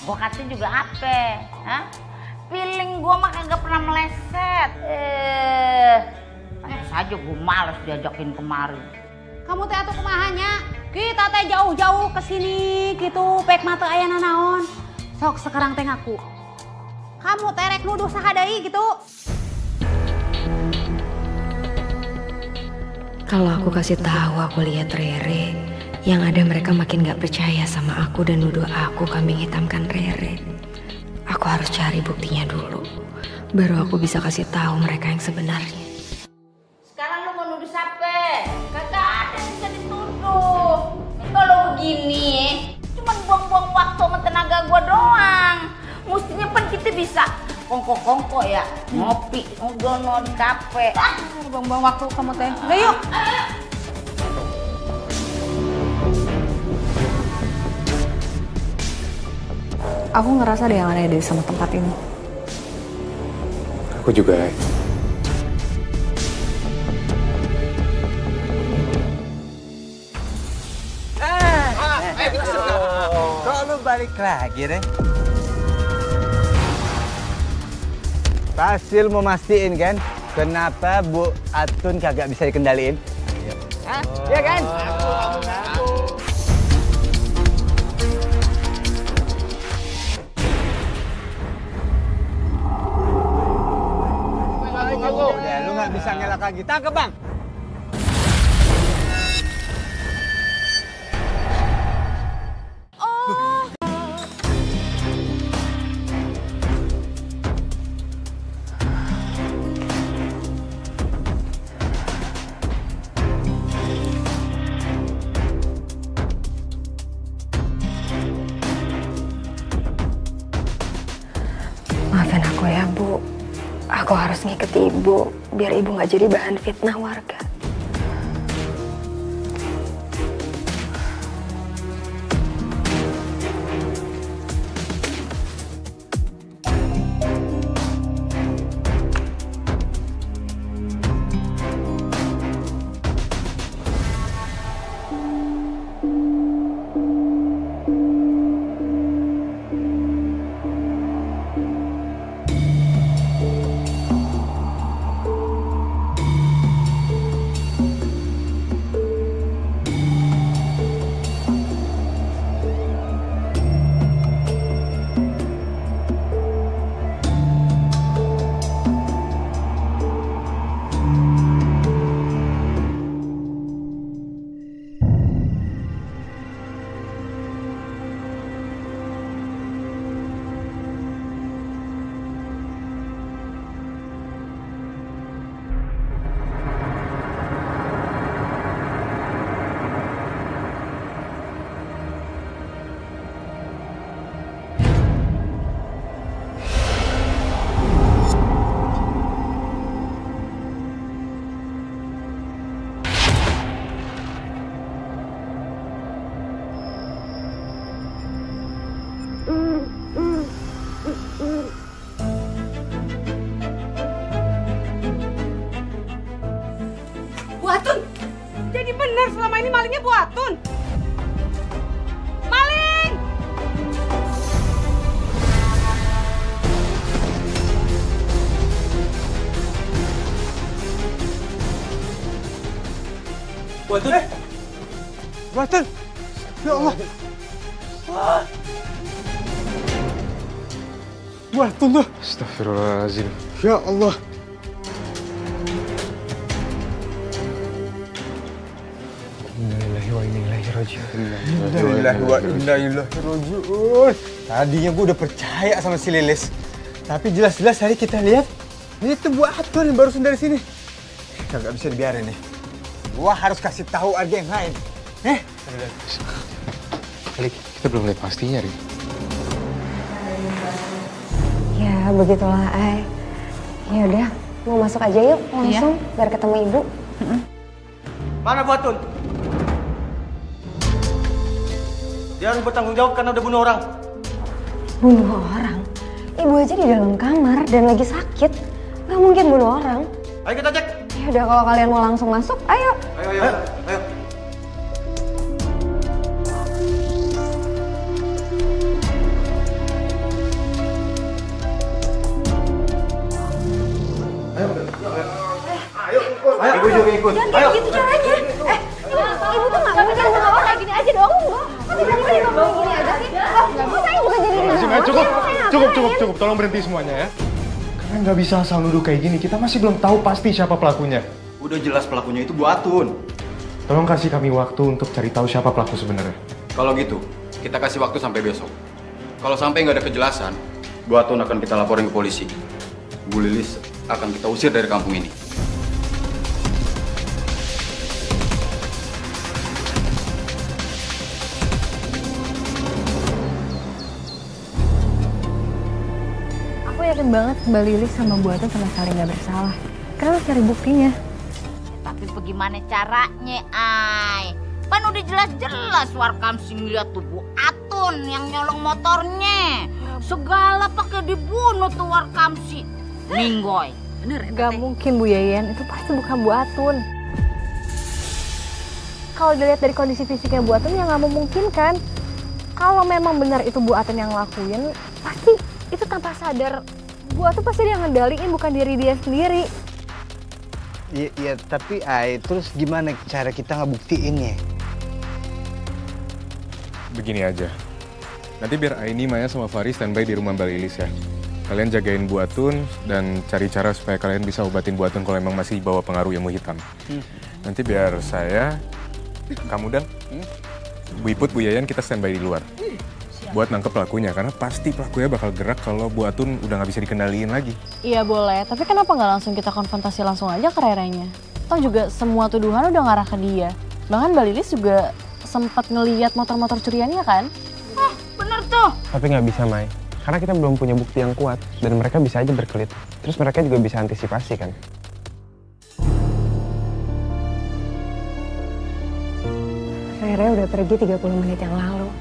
Gua kata juga apa? Hah? Feeling gua mah kagak pernah meleset. Hanya saja gua males diajakin kemari. Kamu teh atuh kumahanya? Kita teh jauh-jauh ke sini gitu, pek mata aya nanaon. Sok sekarang teh ngaku. Kamu teh rek nuduh saha deui gitu. Kalau aku kasih tahu aku lihat Rere, yang ada mereka makin gak percaya sama aku dan nuduh aku kambing hitamkan Rere. Aku harus cari buktinya dulu, baru aku bisa kasih tahu mereka yang sebenarnya. Sekarang lu mau nuduh siapa? Kagak ada yang bisa dituduh. Kalau begini, cuma buang-buang waktu sama tenaga gua doang. Mestinya kan kita bisa kongko-kongko ya, ngopi, ngobrol di kafe. Buang-buang waktu kamu teh. Udah yuk. Aku ngerasa ada yang aneh deh sama tempat ini. Aku juga. Kok lu balik lagi, Re? Pasil mau mastiin kan, kenapa Bu Atun kagak bisa dikendaliin? Hah? Iya kan? Udah, lu nggak bisa ngelak lagi. Tangkap, Bang! Maafin aku ya, Bu. Aku harus ngikut Ibu, biar Ibu nggak jadi bahan fitnah warga. Bu Atun. Maling! Bu Atun. Bu Atun. Ya Allah. Bu Atun tuh. Astagfirullahaladzim. Ya Allah. Innalillahi wa inna ilaihi raji'un. Innalillahi wa inna ilaihi raji'un. Tadinya gue udah percaya sama si Lilis. Tapi jelas-jelas hari kita lihat, ini tuh Bu Atun yang barusan dari sini. Nggak bisa dibiarin nih. Gua harus kasih tahu warga yang lain. Alik, kita belum lihat pastinya, Rik. Ya begitulah, Ay. Ya udah, mau masuk aja yuk langsung biar ketemu ibu. Mana Bu Atun? Dia harus bertanggung jawab karena udah bunuh orang. Bunuh orang? Ibu aja di dalam kamar dan lagi sakit. Nggak mungkin bunuh orang. Ayo kita cek. Ya udah, kalau kalian mau langsung masuk, ayo. Ayo. Ayo, ibu juga ikut. Jangan kayak gitu caranya. Ibu tuh nggak mungkin bunuh orang. Gini aja dong. Tiba-tiba ngomong gini aja sih. Saya juga jadi Cukup. Tolong berhenti semuanya ya. Karena nggak bisa asal nuduh kayak gini. Kita masih belum tahu pasti siapa pelakunya. Udah jelas pelakunya itu Bu Atun. Tolong kasih kami waktu untuk cari tahu siapa pelaku sebenarnya. Kalau gitu, kita kasih waktu sampai besok. Kalau sampai nggak ada kejelasan, Bu Atun akan kita laporin ke polisi. Bu Lilis akan kita usir dari kampung ini. Aku yakin banget Mbak Lilis sama Bu Atun sama sekali nggak bersalah. Karena cari buktinya. Tapi bagaimana caranya, Ay? Kan udah jelas-jelas Warkam si ngeliat tuh Bu Atun yang nyolong motornya. Segala pakai dibunuh tuh Warkam si Ninggoy. Bener ya? Gak mungkin Bu Yayan, itu pasti bukan Bu Atun. Kalau dilihat dari kondisi fisiknya Bu Atun ya nggak memungkinkan. Kalau memang benar itu Bu Atun yang ngelakuin, pasti itu tanpa sadar. Bu Atun pasti dia ngendaliin, bukan diri dia sendiri. Iya, tapi Ay, terus gimana cara kita ngebuktiinnya? Begini aja. Nanti biar Aini, Maya, sama Fari standby di rumah Mbak Lilis ya. Kalian jagain Bu Atun dan cari cara supaya kalian bisa obatin Bu Atun kalau emang masih bawa pengaruh ilmu hitam. Nanti biar saya, kamu dan Bu Iput, Bu Yayan kita standby di luar. Buat nangkep pelakunya, karena pasti pelakunya bakal gerak kalau Bu Atun udah nggak bisa dikendaliin lagi. Iya boleh, tapi kenapa nggak langsung kita konfrontasi langsung aja ke Rerenya? Toh juga semua tuduhan udah ngarah ke dia. Bahkan Mbak Lilis juga sempat ngeliat motor-motor curiannya kan? Bener tuh. Tapi nggak bisa, Mai. Karena kita belum punya bukti yang kuat dan mereka bisa aja berkelit. Terus mereka juga bisa antisipasi kan. Rere udah pergi 30 menit yang lalu.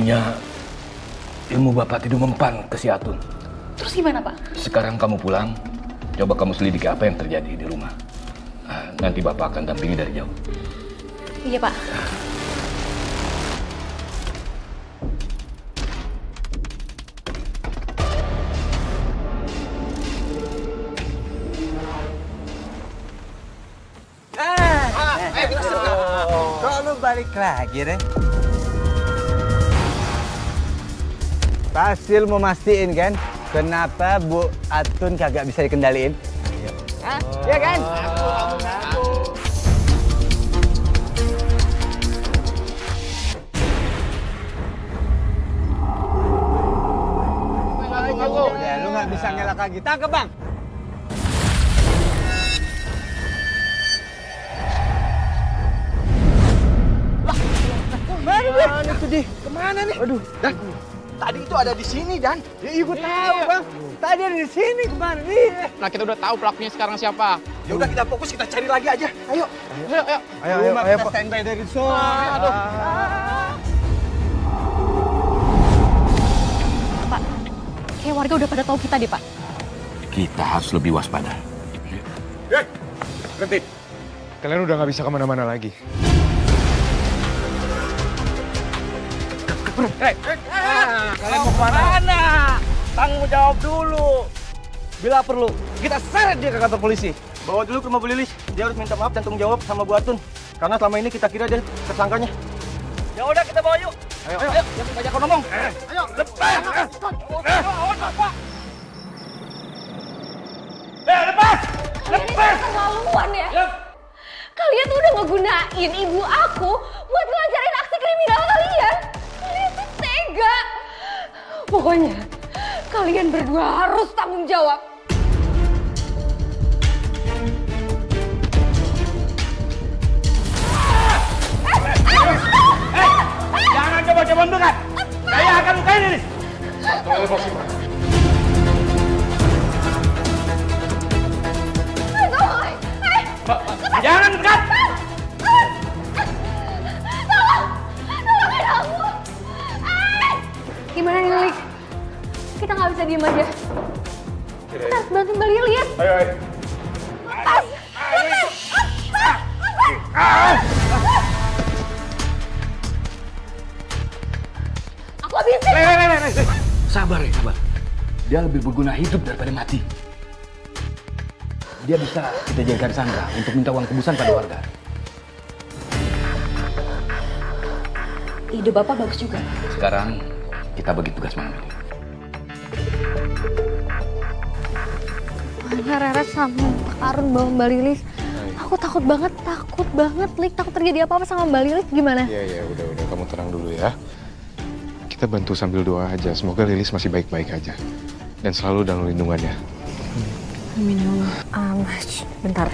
Sepertinya ilmu Bapak tidur mempan ke si Atun. Terus gimana, Pak? Sekarang kamu pulang, coba kamu selidiki apa yang terjadi di rumah. Nanti Bapak akan dampingi dari jauh. Iya, Pak. Kok lu balik lagi, Reng? Pasil mau mastiin kan, kenapa Bu Atun kagak bisa dikendaliin? Hah? Iya kan? Udah, lu nggak bisa ngelak lagi. Tangkep, Bang! Mana itu, Di? Kemana nih? Aduh, Dan. Tadi itu ada di sini, Dan. Ya, iya, gue tahu, Bang. Tadi ada di sini, kemana nih? Nah, kita udah tahu pelakunya sekarang siapa. Ya udah, kita fokus, kita cari lagi aja. Ayo. Ayo, kita standby dari sono. Aduh. Pak, kayak warga udah pada tahu kita deh, Pak. Kita harus lebih waspada. Berhenti. Kalian udah nggak bisa kemana-mana lagi. Kalian mau kemana? Tanggung jawab dulu. Bila perlu, kita seret dia ke kantor polisi. Bawa dulu ke rumah Bu Lilis. Dia harus minta maaf dan tanggung jawab sama Bu Atun. Karena selama ini kita kira dia tersangkanya. Ya udah, kita bawa yuk. Ayo. Jangan banyak ngomong. Ayo, lepas. Pak. Lepas. Lepas. Keterlaluan ya. Kalian tuh udah ngegunain ibu aku buat ngelancarin aksi kriminal kalian. Kalian tuh tega. Pokoknya kalian berdua harus tanggung jawab. Jangan coba-coba mendekat. Saya akan lukain ini. Jangan dekat. Tolongin aku. Gimana nih, Lik? Kita nggak bisa diem aja. Kita harus bantuin Mbak Lilis. Ayo. Lepas. Aku habisin. Sabar ya, sabar. Dia lebih berguna hidup daripada mati. Dia bisa kita jadikan sangka untuk minta uang tebusan pada warga. Ide Bapak bagus juga. Sekarang kita bagi tugas malam ini. Mana Reret sama Pak Arun bawa Mbak Lilis. Aku takut banget, Lik. Takut terjadi apa-apa sama Mbak Lilis, gimana? Iya, udah. Kamu tenang dulu ya. Kita bantu sambil doa aja. Semoga Lilis masih baik-baik aja. Dan selalu dalam lindungannya. Amin ya Allah. Bentar.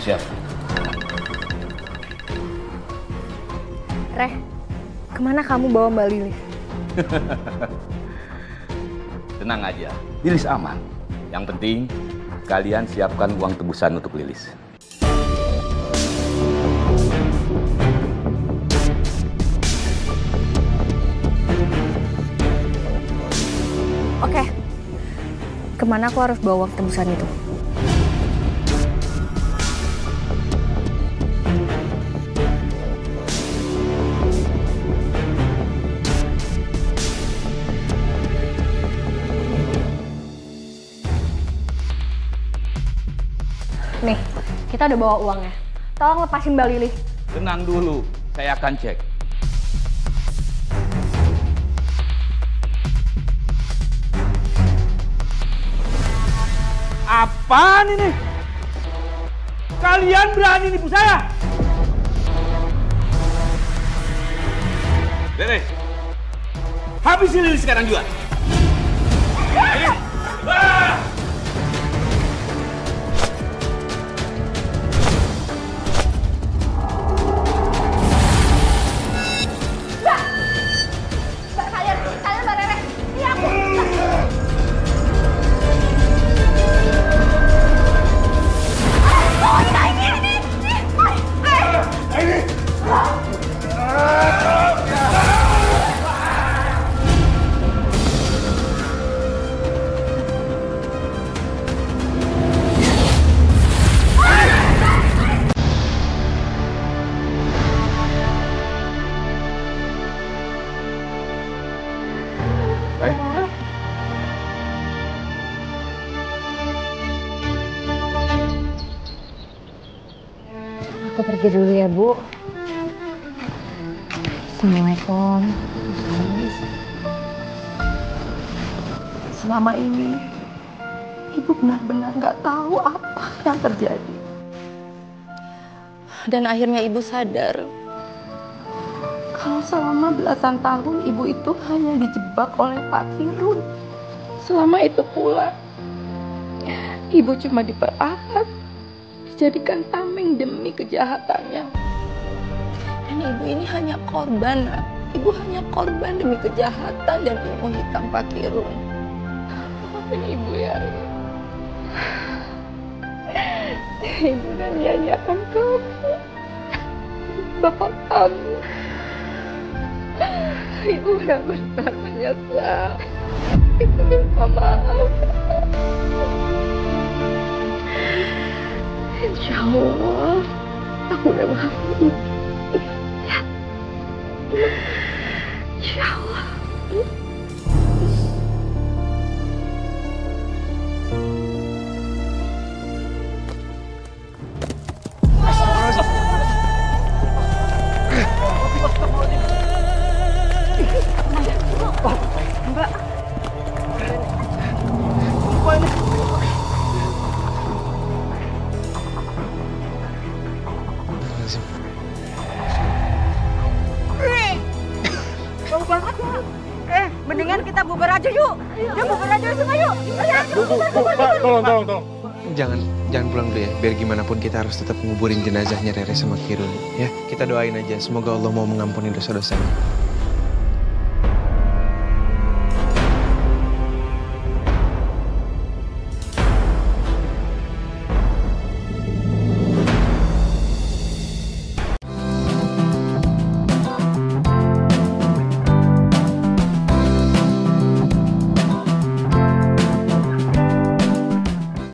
Siap. Reh, kemana kamu bawa Mbak Lilis? Tenang aja, Lilis aman. Yang penting, kalian siapkan uang tebusan untuk Lilis. Oke. Kemana aku harus bawa uang tebusan itu? Nih, kita udah bawa uangnya. Tolong lepasin Mbak Lilis. Tenang dulu, saya akan cek. Apaan ini? Kalian berani nipu saya? Lilis, habisin Lilis sekarang juga. Kalian Mbak Rere. Ini aku. Aku pergi dulu ya, Bu. Assalamualaikum. Selama ini, Ibu benar-benar nggak tahu apa yang terjadi. Dan akhirnya Ibu sadar kalau selama belasan tahun Ibu itu hanya dijebak oleh Pak Kirun. Selama itu pula, Ibu cuma diperalat, dijadikan tameng demi kejahatannya. Dan Ibu ini hanya korban, Nak. Ibu hanya korban demi kejahatan dan ilmu hitam Pak Kirun. Maafin Ibu ya. Ibu udah nyanyiakan kamu, Bapak kamu. Ibu benar-benar menyesal. Ibu minta maaf. Insya Allah, aku udah maafin Ibu. Ya. Insya Allah. Mbak. Bau banget ya. Mendingan kita bubar aja yuk. Yuk bubar aja semua yuk. Pak, tolong. Jangan pulang dulu ya. Biar gimana pun kita harus tetap nguburin jenazahnya Rere sama Kirun. Ya, kita doain aja. Semoga Allah mau mengampuni dosa-dosanya.